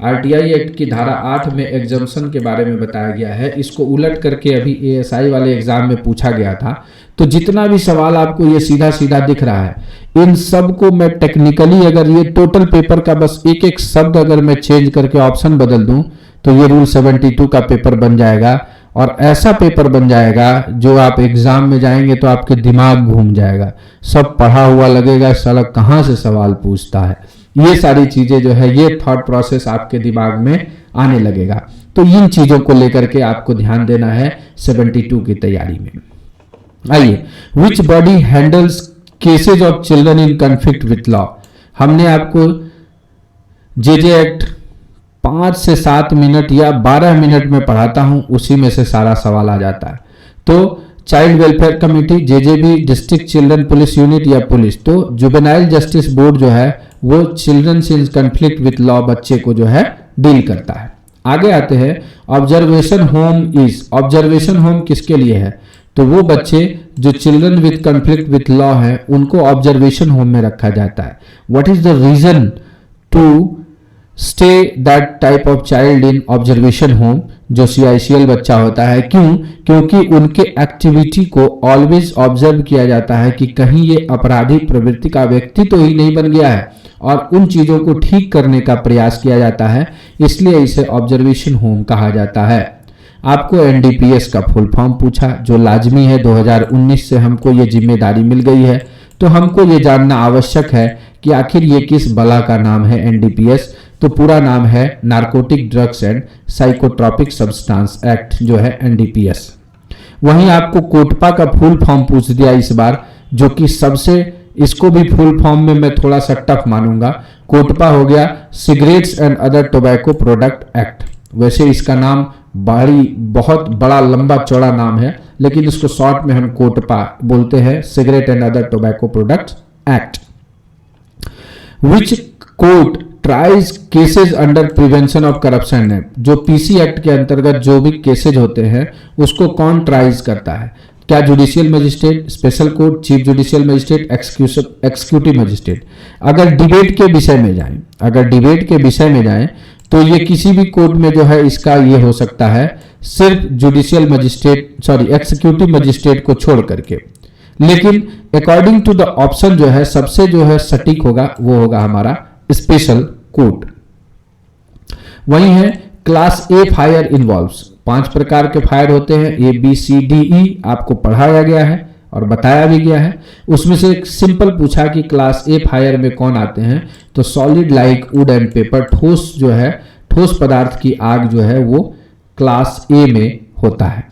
RTI एक्ट की धारा 8 में एग्जाम्पशन के बारे में बताया गया है। इसको उलट करके अभी ASI वाले एग्जाम में पूछा गया था। तो जितना भी सवाल आपको ये सीधा सीधा दिख रहा है, इन सब को मैं टेक्निकली अगर ये टोटल पेपर का बस एक एक शब्द अगर मैं चेंज करके ऑप्शन बदल दूं तो ये रूल 72 का पेपर बन जाएगा। और ऐसा पेपर बन जाएगा जो आप एग्जाम में जाएंगे तो आपके दिमाग घूम जाएगा, सब पढ़ा हुआ लगेगा, साला कहाँ से सवाल पूछता है। ये सारी चीजें जो है, ये थॉट प्रोसेस आपके दिमाग में आने लगेगा। तो इन चीजों को लेकर के आपको ध्यान देना है 72 की तैयारी में। आइए, which body handles cases of children in conflict with law. हमने आपको JJ एक्ट 5 से 7 मिनट या 12 मिनट में पढ़ाता हूं, उसी में से सारा सवाल आ जाता है। तो child welfare committee, JJB, district children police unit या पुलिस, तो जुवेनाइल जस्टिस बोर्ड जो है वो children in conflict with law बच्चे को जो है डील करता है। आगे आते हैं, observation home is. Observation home किसके लिए है, तो वो बच्चे जो children with conflict with law है उनको ऑब्जर्वेशन होम में रखा जाता है। What is the reason to stay that type of child in observation home. जो CICL बच्चा होता है, क्यों, क्योंकि उनके एक्टिविटी को ऑलवेज ऑब्जर्व किया जाता है कि कहीं ये अपराधिक प्रवृत्ति का व्यक्ति तो ही नहीं बन गया है, और उन चीजों को ठीक करने का प्रयास किया जाता है, इसलिए इसे ऑब्जर्वेशन होम कहा जाता है। आपको NDPS का फुल फॉर्म पूछा, जो लाजमी है, 2019 से हमको ये जिम्मेदारी मिल गई है, तो हमको ये जानना आवश्यक है कि आखिर ये किस बला का नाम है NDPS। तो पूरा नाम है narcotic drugs and psychotropic substance act जो है NDPS। वहीं आपको कोटपा का फुल फॉर्म पूछ दिया इस बार, जो कि सबसे, इसको भी फुल फॉर्म में मैं थोड़ा सा टफ मानूंगा। कोटपा हो गया cigarettes and other tobacco product act. वैसे इसका नाम बहुत बड़ा लंबा चौड़ा नाम है, लेकिन इसको शॉर्ट में हम कोटपा बोलते हैं, cigarette and other tobacco product act. Which court tries cases under prevention of corruption act. जो PC एक्ट के अंतर्गत जो भी केसेज होते हैं उसको कौन ट्राइज करता है, क्या judicial magistrate, special court, chief judicial magistrate, executive magistrate. अगर डिबेट के विषय में जाएं तो ये किसी भी कोर्ट में जो है इसका ये हो सकता है, सिर्फ जुडिशियल मजिस्ट्रेट एक्सिक्यूटिव मजिस्ट्रेट को छोड़ करके। लेकिन अकॉर्डिंग टू द ऑप्शन जो है सबसे जो है सटीक होगा वो होगा हमारा स्पेशल कोर्ट। वही है क्लास A फायर इन्वॉल्व्स। 5 प्रकार के फायर होते हैं, ABCDE आपको पढ़ाया गया है और बताया भी गया है। उसमें से एक सिंपल पूछा कि क्लास A फायर में कौन आते हैं, तो solid like would and paper, ठोस जो है, ठोस पदार्थ की आग जो है वो क्लास A में होता है।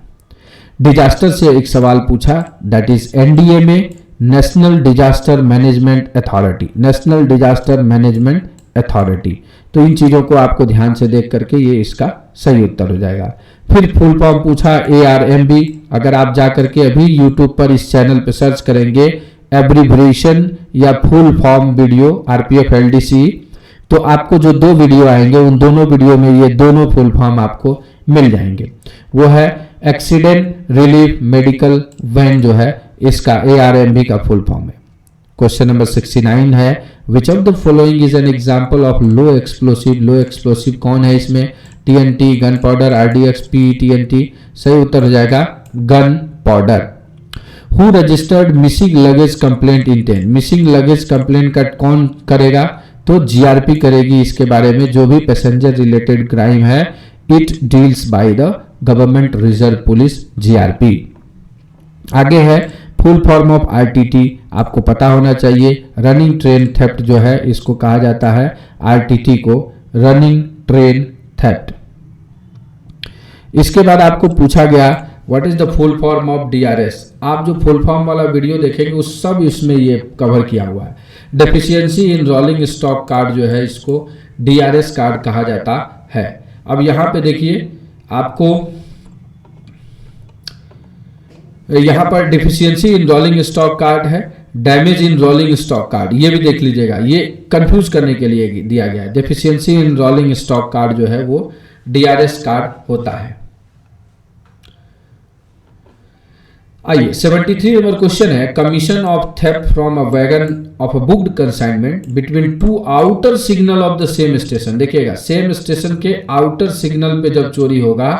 डिजास्टर से एक सवाल पूछा, दैट इज NDA में national disaster management authority, national disaster management authority. तो इन चीजों को आपको ध्यान से देख करके ये इसका सही उत्तर हो जाएगा। फिर फुल फॉर्म पूछा ARMB। अगर आप जाकर के अभी YouTube पर इस चैनल पे सर्च करेंगे एब्रिविएशन या full form video RPF LDC, तो आपको जो 2 वीडियो आएंगे उन दोनों वीडियो में ये दोनों फुल फॉर्म आपको मिल जाएंगे। वो है एक्सीडेंट रिलीफ मेडिकल वैन जो है, इसका ARMB का फुल फॉर्म है। क्वेश्चन नंबर 69 है, which of the following is an example of low explosive. Low explosive कौन है इसमें? TNT, gun powder, RDX, PTNT. सही उत्तर हो जाएगा gun powder. Who registered missing luggage complaint in 10। Missing luggage complaint का कौन करेगा? तो जीआरपी करेगी इसके बारे में। जो भी पैसेंजर रिलेटेड क्राइम है, it deals by the government reserve police, GRP. आगे है फुल फॉर्म ऑफ आरटीटी, आपको पता होना चाहिए। रनिंग ट्रेन थेफ्ट जो है इसको कहा जाता है, आरटीटी को रनिंग ट्रेन थेफ्ट। इसके बाद आपको पूछा गया what is the full form of DRS. आप जो फुल फॉर्म वाला वीडियो देखेंगे उस सब इसमें ये कवर किया हुआ है। Deficiency in rolling stock card जो है इसको डीआरएस कार्ड कहा जाता है। अब यहां पे देखिए, आपको यहां पर deficiency in rolling stock card है, damage in rolling stock card, ये भी देख लीजिएगा, ये कंफ्यूज करने के लिए दिया गया है। Deficiency in rolling stock card जो है वो डीआरएस कार्ड होता है। आइए 73 नंबर क्वेश्चन है, commission of theft from a wagon of a booked consignment between two outer signal of the same station. देखिएगा, सेम स्टेशन के आउटर सिग्नल पे जब चोरी होगा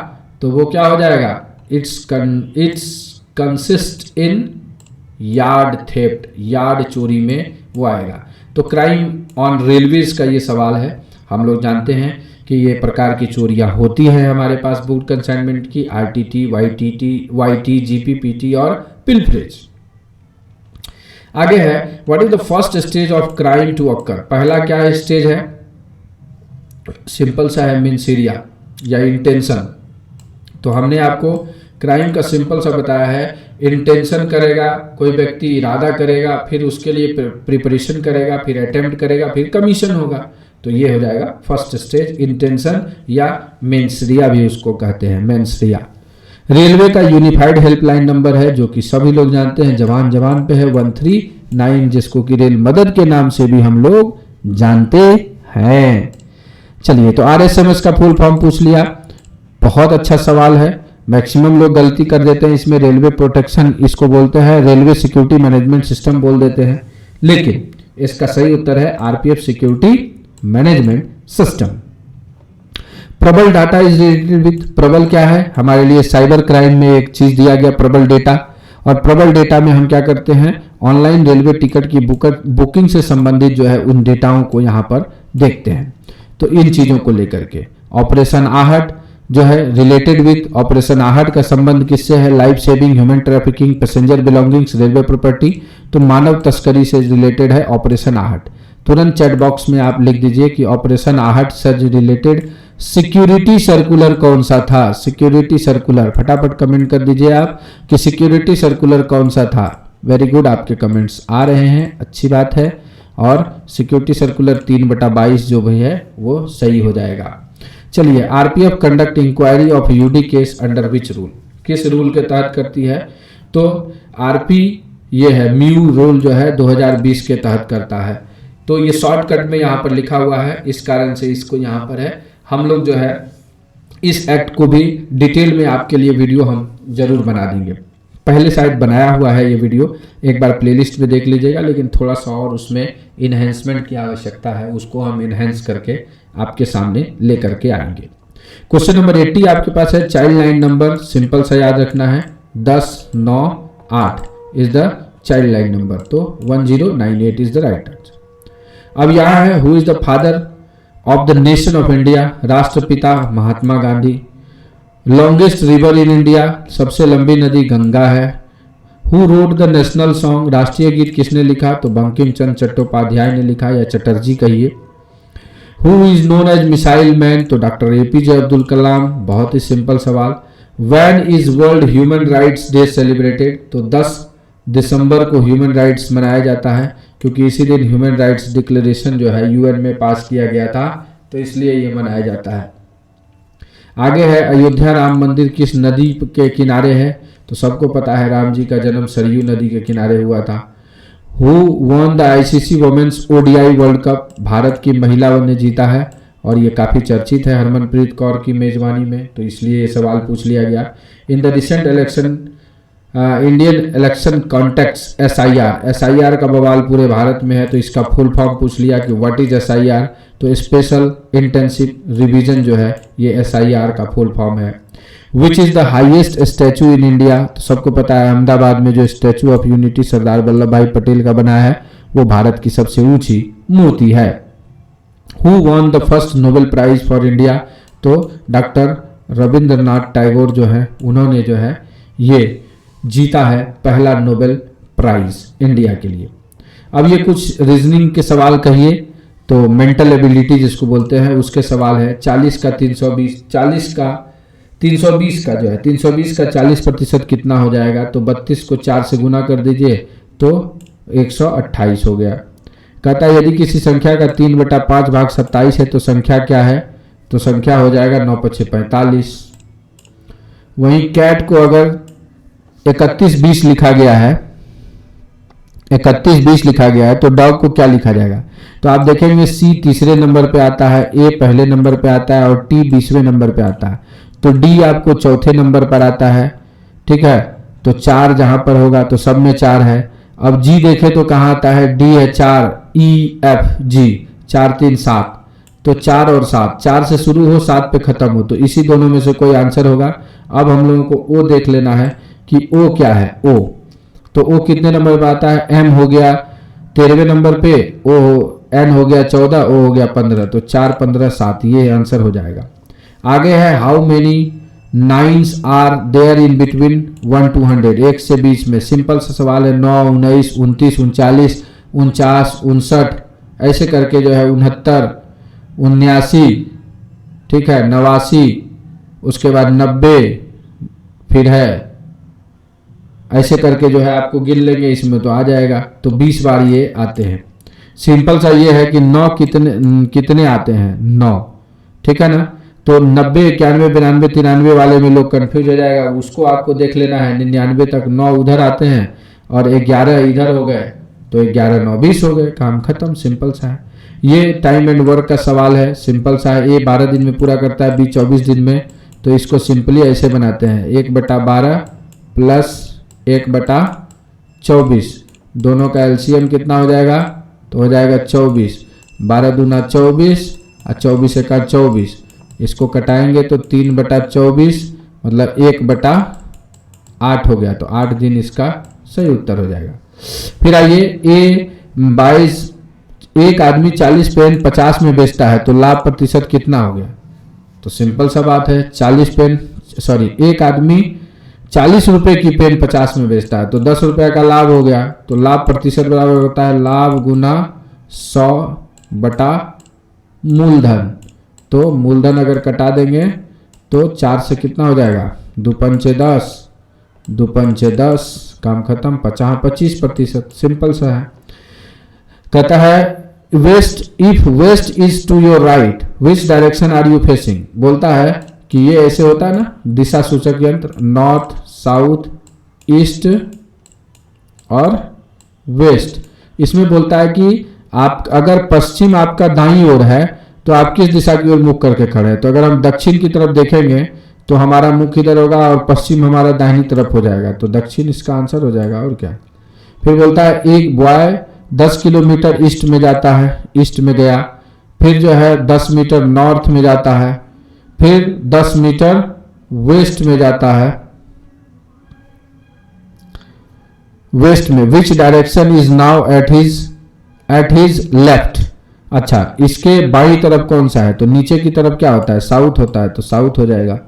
तो वो क्या हो जाएगा? It's consist in yard theft, yard चोरी में वो आएगा। तो क्राइम ऑन रेलवेज का ये सवाल है। हम लोग जानते हैं कि ये प्रकार की चोरियां होती हैं हमारे पास बुक कंसाइनमेंट की, आरटीटी, वाईटी, जीपी, पीटी और पिलफरेज। आगे है what is the first stage of crime to occur. पहला क्या स्टेज है? सिंपल सा है, मिनसीरिया या इंटेंशन। तो हमने आपको क्राइम का सिंपल सा बताया है, इंटेंशन करेगा, कोई व्यक्ति इरादा करेगा, फिर उसके लिए प्रिपरेशन करेगा, फिर अटेम्प्ट करेगा, फिर कमीशन होगा। तो ये हो जाएगा फर्स्ट स्टेज, इंटेंशन या मेंसरिया भी उसको कहते हैं, मेंसरिया। रेलवे का यूनिफाइड हेल्पलाइन नंबर है जो कि सभी लोग जानते हैं, जवान जवान पे है 139, जिसको कि रेल मदद के नाम से भी हम लोग जानते हैं। चलिए, तो आरएसएमएस का फुल फॉर्म पूछ लिया, बहुत अच्छा सवाल है। मैक्सिमम लोग गलती कर देते हैं इसमें, रेलवे प्रोटेक्शन इसको बोलते हैं, रेलवे सिक्योरिटी मैनेजमेंट सिस्टम बोल देते हैं, लेकिन इसका सही उत्तर है आरपीएफ सिक्योरिटी मैनेजमेंट सिस्टम। प्रबल डाटा इज रिलेटेड विद, प्रबल क्या है? हमारे लिए साइबर क्राइम में एक चीज दिया गया प्रबल डेटा, और प्रबल डेटा में हम क्या करते हैं? ऑनलाइन रेलवे टिकट की बुकिंग से संबंधित जो है उन डेटाओं को यहां पर देखते हैं। तो इन चीजों को लेकर के ऑपरेशन आहट जो है रिलेटेड विथ, ऑपरेशन आहट का संबंध किससे है? Life saving, human trafficking, passenger belongings, railway property. तो मानव तस्करी से रिलेटेड है ऑपरेशन आहट। तुरंत चैट बॉक्स में आप लिख दीजिए कि ऑपरेशन आहट से रिलेटेड सिक्योरिटी सर्कुलर कौन सा था? सिक्योरिटी सर्कुलर, फटाफट कमेंट कर दीजिए आप कि सिक्योरिटी सर्कुलर कौन सा था। वेरी गुड, आपके कमेंट्स आ रहे हैं, अच्छी बात है। और सिक्योरिटी सर्कुलर 3/22 जो भी है वो सही हो जाएगा। चलिए, RPF conduct inquiry of UD case under which rule, किस रूल के तहत करती है? तो आरपी ये है म्यू रूल जो है 2020 के तहत करता है। तो ये शॉर्टकट में यहाँ पर लिखा हुआ है, इस कारण से इसको यहाँ पर है। हम लोग जो है इस एक्ट को भी डिटेल में आपके लिए वीडियो हम जरूर बना देंगे। पहले शायद बनाया हुआ है ये वीडियो, एक बार प्लेलिस्ट में देख लीजिएगा, लेकिन थोड़ा सा और उसमें इन्हेंसमेंट की आवश्यकता है, उसको हम इन्हेंस करके आपके सामने लेकर के आएंगे। क्वेश्चन नंबर 80 आपके पास है, चाइल्ड लाइन नंबर सिंपल सा याद रखना है, 1098 is the child line number. तो 1098 इज द राइट आंसर। अब यहाँ है who is the father of the nation of India, राष्ट्रपिता Mahatma Gandhi. Longest river in India, सबसे लंबी नदी गंगा है। Who wrote the national song, राष्ट्रीय गीत किसने लिखा? तो बंकिम चंद्र चट्टोपाध्याय ने लिखा, या चटर्जी कहिए। Who is known as missile man, तो डॉक्टर एपीजे अब्दुल कलाम। बहुत ही सिंपल सवाल। When is world human rights day celebrated, तो 10 दिसंबर को ह्यूमन राइट्स मनाया जाता है, क्योंकि इसी दिन ह्यूमन राइट्स डिक्लेरेशन जो है यूएन में पास किया गया था, तो इसलिए ये मनाया जाता है। आगे है अयोध्या राम मंदिर किस नदी के किनारे है? तो सबको पता है राम जी का जन्म सरयू नदी के किनारे हुआ था। Who won the ICC women's ODI world cup, Bharat की महिला ने जीता है, और ये काफ़ी चर्चित है हरमनप्रीत कौर की मेजबानी में, तो इसलिए ये सवाल पूछ लिया गया। In the recent election Indian election context SIR का बवाल पूरे भारत में है, तो इसका फुल फॉर्म पूछ लिया कि व्हाट इज SIR, तो स्पेशल इंटेंसिव रिवीजन जो है ये SIR का फुल फॉर्म है। Which is the highest statue in India, तो सबको पता है अहमदाबाद में जो statue of unity Sardar Vallabh भाई पटेल का बना है वो भारत की सबसे ऊंची मूर्ति है। Who won the first Nobel prize for India, तो डॉक्टर रविंद्रनाथ टैगोर जो है उन्होंने जो है ये जीता है पहला नोबेल प्राइज इंडिया के लिए। अब ये कुछ रीजनिंग के सवाल कहिए, तो मेंटल एबिलिटी जिसको बोलते हैं उसके सवाल है। 40 का 320, 40 का 320 का जो है 320 का 40% कितना हो जाएगा, तो 32 को 4 से गुना कर दीजिए तो 128 हो गया। कहता है यदि किसी संख्या का 3/5 भाग 27 है तो संख्या क्या है, तो संख्या हो जाएगा 9×5 = 45। वहीं कैट को अगर 3120 लिखा गया है, 3120 लिखा गया है, तो डॉग को क्या लिखा जाएगा, तो आप देखेंगे C तीसरे नंबर पे आता है, A पहले नंबर पे आता है और T 20वें नंबर पे आता है, तो D आपको चौथे नंबर पर आता है। ठीक है, तो 4 जहां पर होगा तो सब में 4 है। अब G देखे तो कहाँ आता है, D है 4, E F G 4 3 7, तो 4 और 7, 4 से शुरू हो 7 पे खत्म हो, तो इसी दोनों में से कोई आंसर होगा। अब हम लोगों को O देख लेना है कि O क्या है, O तो O कितने नंबर पर आता है, M हो गया 13वें नंबर पे, O N हो गया 14, O हो गया 15, तो 4 15 7 ये आंसर हो जाएगा। आगे है how many nines are there in between 1 to 100, 1 से 20 में। सिंपल सा सवाल है, 9 19 29 39 49 59 ऐसे करके जो है 69 79, ठीक है 89, उसके बाद 90, फिर है ऐसे करके जो है आपको गिन लेंगे इसमें तो आ जाएगा, तो 20 बार ये आते हैं। सिंपल सा ये है कि 9 कितने आते हैं, 9, ठीक है ना। तो 90 91 92 93 वाले में लोग कंफ्यूज हो जाएगा, उसको आपको देख लेना है 99 तक 9 उधर आते हैं और 11 इधर हो गए, तो 11 9 20 हो गए, काम खत्म। सिंपल सा है, ये टाइम एंड वर्क का सवाल है, सिंपल सा है। A 12 दिन में पूरा करता है, B 24 दिन में, तो इसको सिंपली ऐसे बनाते हैं 1/12 प्लस 1/24, दोनों का LCM कितना हो जाएगा, तो हो जाएगा 24, 12 दूना 24 और 24 एका 24, इसको कटाएंगे तो 3/24 मतलब 1/8 हो गया, तो 8 दिन इसका सही उत्तर हो जाएगा। फिर आइए A 22, एक आदमी 40 पेन 50 में बेचता है तो लाभ प्रतिशत कितना हो गया, तो सिंपल सा बात है 40 पेन एक आदमी 40 रुपए की पेन 50 में बेचता है तो 10 रुपए का लाभ हो गया, तो लाभ प्रतिशत बराबर होता है लाभ गुना 100 बटा मूलधन। तो मूलधन अगर कटा देंगे तो 4 से कितना हो जाएगा, 2 पंचे 10, 2 पंचे 10, काम खत्म, 25%। सिंपल सा है। कहता है west, if west is to your right which direction are you facing, बोलता है कि ये ऐसे होता है ना दिशा सूचक यंत्र, नॉर्थ साउथ ईस्ट और वेस्ट। इसमें बोलता है कि आप अगर पश्चिम आपका दाईं ओर है तो आप किस दिशा की ओर मुख करके खड़े हैं, तो अगर हम दक्षिण की तरफ देखेंगे तो हमारा मुख इधर होगा और पश्चिम हमारा दाहिनी तरफ हो जाएगा, तो दक्षिण इसका आंसर हो जाएगा। और क्या, फिर बोलता है एक बॉय 10 किलोमीटर ईस्ट में जाता है, ईस्ट में गया, फिर जो है 10 मीटर नॉर्थ में जाता है, फिर 10 मीटर वेस्ट में जाता है, वेस्ट में। Which direction is now at his left, अच्छा इसके बाई तरफ कौन सा है, तो नीचे की तरफ क्या होता है, साउथ होता है, तो साउथ हो जाएगा।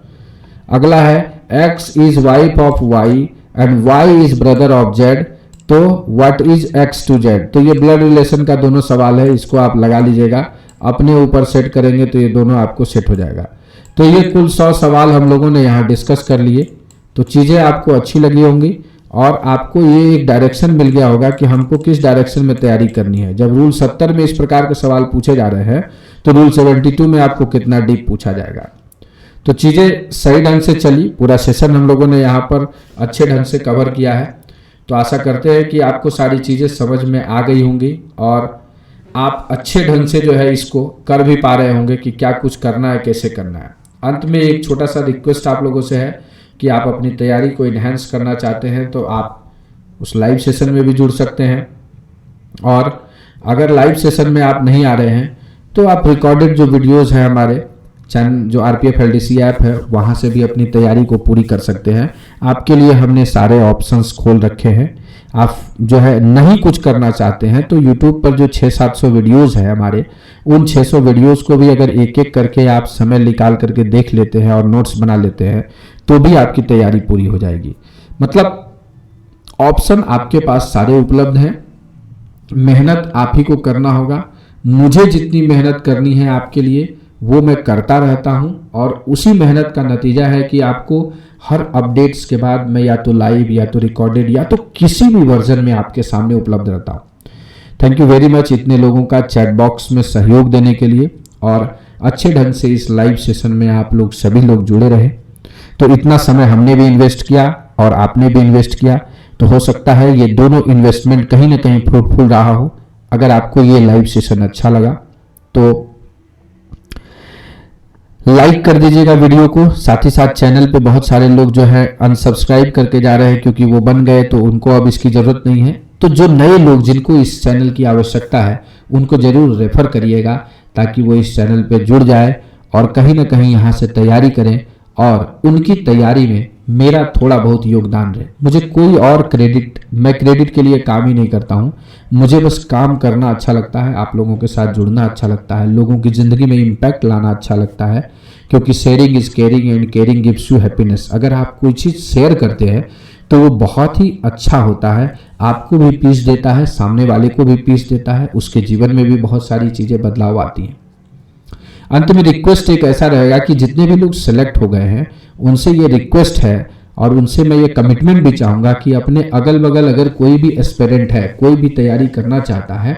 अगला है x is wife of y and y is brother of z, तो what is x to z, तो ये ब्लड रिलेशन का दोनों सवाल है, इसको आप लगा लीजिएगा, अपने ऊपर सेट करेंगे तो ये दोनों आपको सेट हो जाएगा। तो ये कुल 100 सवाल हम लोगों ने यहाँ डिस्कस कर लिए, तो चीज़ें आपको अच्छी लगी होंगी और आपको ये एक डायरेक्शन मिल गया होगा कि हमको किस डायरेक्शन में तैयारी करनी है। जब रूल 70 में इस प्रकार के सवाल पूछे जा रहे हैं तो रूल 72 में आपको कितना डीप पूछा जाएगा। तो चीज़ें सही ढंग से चली, पूरा सेशन हम लोगों ने यहाँ पर अच्छे ढंग से कवर किया है, तो आशा करते हैं कि आपको सारी चीज़ें समझ में आ गई होंगी और आप अच्छे ढंग से जो है इसको कर भी पा रहे होंगे कि क्या कुछ करना है, कैसे करना है। अंत में एक छोटा सा रिक्वेस्ट आप लोगों से है कि आप अपनी तैयारी को इन्हेंस करना चाहते हैं तो आप उस लाइव सेशन में भी जुड़ सकते हैं। और अगर लाइव सेशन में आप नहीं आ रहे हैं तो आप रिकॉर्डेड जो वीडियोस हैं हमारे चैनल जो आरपीएफ एलडीसी ऐप है वहाँ से भी अपनी तैयारी को पूरी कर सकते हैं। आपके लिए हमने सारे ऑप्शंस खोल रखे हैं। आप जो है नहीं कुछ करना चाहते हैं तो YouTube पर जो 600-700 वीडियोस हैं हमारे, उन 600 वीडियोस को भी अगर एक एक करके आप समय निकाल करके देख लेते हैं और नोट्स बना लेते हैं तो भी आपकी तैयारी पूरी हो जाएगी। मतलब ऑप्शन आपके पास सारे उपलब्ध हैं। मेहनत आप ही को करना होगा। मुझे जितनी मेहनत करनी है आपके लिए वो मैं करता रहता हूं और उसी मेहनत का नतीजा है कि आपको हर अपडेट्स के बाद मैं या तो लाइव या तो रिकॉर्डेड या तो किसी भी वर्जन में आपके सामने उपलब्ध रहता हूं। थैंक यू वेरी मच इतने लोगों का चैट बॉक्स में सहयोग देने के लिए और अच्छे ढंग से इस लाइव सेशन में आप लोग सभी लोग जुड़े रहे। तो इतना समय हमने भी इन्वेस्ट किया और आपने भी इन्वेस्ट किया, तो हो सकता है ये दोनों इन्वेस्टमेंट कहीं ना कहीं फ्रूटफुल रहा हो। अगर आपको ये लाइव सेशन अच्छा लगा तो लाइक कर दीजिएगा वीडियो को। साथ ही साथ चैनल पे बहुत सारे लोग जो है अनसब्सक्राइब करके जा रहे हैं क्योंकि वो बन गए तो उनको अब इसकी ज़रूरत नहीं है। तो जो नए लोग जिनको इस चैनल की आवश्यकता है उनको ज़रूर रेफर करिएगा ताकि वो इस चैनल पे जुड़ जाए और कहीं ना कहीं यहाँ से तैयारी करें और उनकी तैयारी में मेरा थोड़ा बहुत योगदान रहे। मुझे कोई और मैं क्रेडिट के लिए काम ही नहीं करता हूँ। मुझे बस काम करना अच्छा लगता है, आप लोगों के साथ जुड़ना अच्छा लगता है, लोगों की ज़िंदगी में इम्पैक्ट लाना अच्छा लगता है, क्योंकि sharing is caring and caring gives you happiness. अगर आप कोई चीज़ शेयर करते हैं तो वो बहुत ही अच्छा होता है, आपको भी पीस देता है, सामने वाले को भी पीस देता है, उसके जीवन में भी बहुत सारी चीज़ें बदलाव आती हैं। अंत में रिक्वेस्ट एक ऐसा रहेगा कि जितने भी लोग सेलेक्ट हो गए हैं उनसे ये रिक्वेस्ट है और उनसे मैं ये कमिटमेंट भी चाहूँगा कि अपने अगल बगल अगर कोई भी एस्पिरेंट है, कोई भी तैयारी करना चाहता है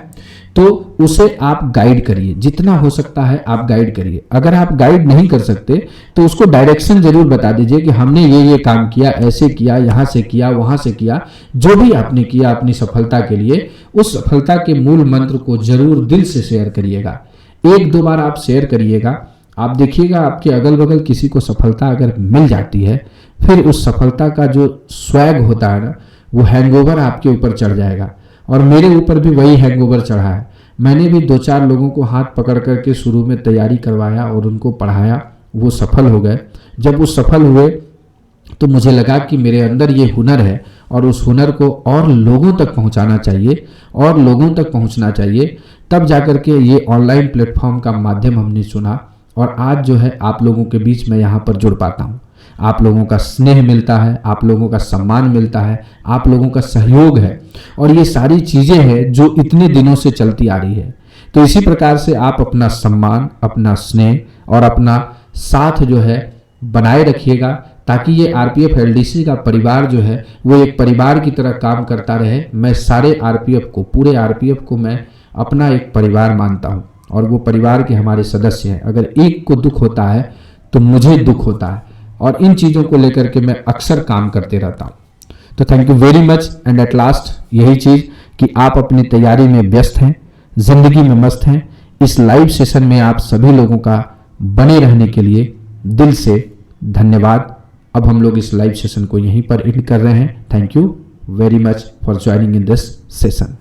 तो उसे आप गाइड करिए, जितना हो सकता है आप गाइड करिए। अगर आप गाइड नहीं कर सकते तो उसको डायरेक्शन जरूर बता दीजिए कि हमने ये काम किया, ऐसे किया, यहाँ से किया, वहाँ से किया। जो भी आपने किया अपनी सफलता के लिए, उस सफलता के मूल मंत्र को जरूर दिल से शेयर करिएगा। एक दो बार आप शेयर करिएगा, आप देखिएगा आपके अगल बगल किसी को सफलता अगर मिल जाती है, फिर उस सफलता का जो स्वैग होता है ना, वो हैंगओवर आपके ऊपर चढ़ जाएगा। और मेरे ऊपर भी वही हैंगओवर चढ़ा है। मैंने भी 2-4 लोगों को हाथ पकड़ करके शुरू में तैयारी करवाया और उनको पढ़ाया, वो सफल हो गए। जब वो सफल हुए तो मुझे लगा कि मेरे अंदर ये हुनर है और उस हुनर को और लोगों तक पहुंचाना चाहिए और लोगों तक पहुंचना चाहिए। तब जाकर के ये ऑनलाइन प्लेटफॉर्म का माध्यम हमने चुना और आज जो है आप लोगों के बीच में यहाँ पर जुड़ पाता हूँ। आप लोगों का स्नेह मिलता है, आप लोगों का सम्मान मिलता है, आप लोगों का सहयोग है और ये सारी चीज़ें हैं जो इतने दिनों से चलती आ रही है। तो इसी प्रकार से आप अपना सम्मान, अपना स्नेह और अपना साथ जो है बनाए रखिएगा ताकि ये आरपीएफ एलडीसी का परिवार जो है वो एक परिवार की तरह काम करता रहे। मैं सारे आरपीएफ को, पूरे आरपीएफ को मैं अपना एक परिवार मानता हूँ और वो परिवार के हमारे सदस्य हैं। अगर एक को दुख होता है तो मुझे दुख होता है और इन चीज़ों को लेकर के मैं अक्सर काम करते रहता हूँ। तो thank you very much and at last यही चीज़ कि आप अपनी तैयारी में व्यस्त हैं, जिंदगी में मस्त हैं। इस लाइव सेशन में आप सभी लोगों का बने रहने के लिए दिल से धन्यवाद। अब हम लोग इस लाइव सेशन को यहीं पर एंड कर रहे हैं। Thank you very much for joining in this session.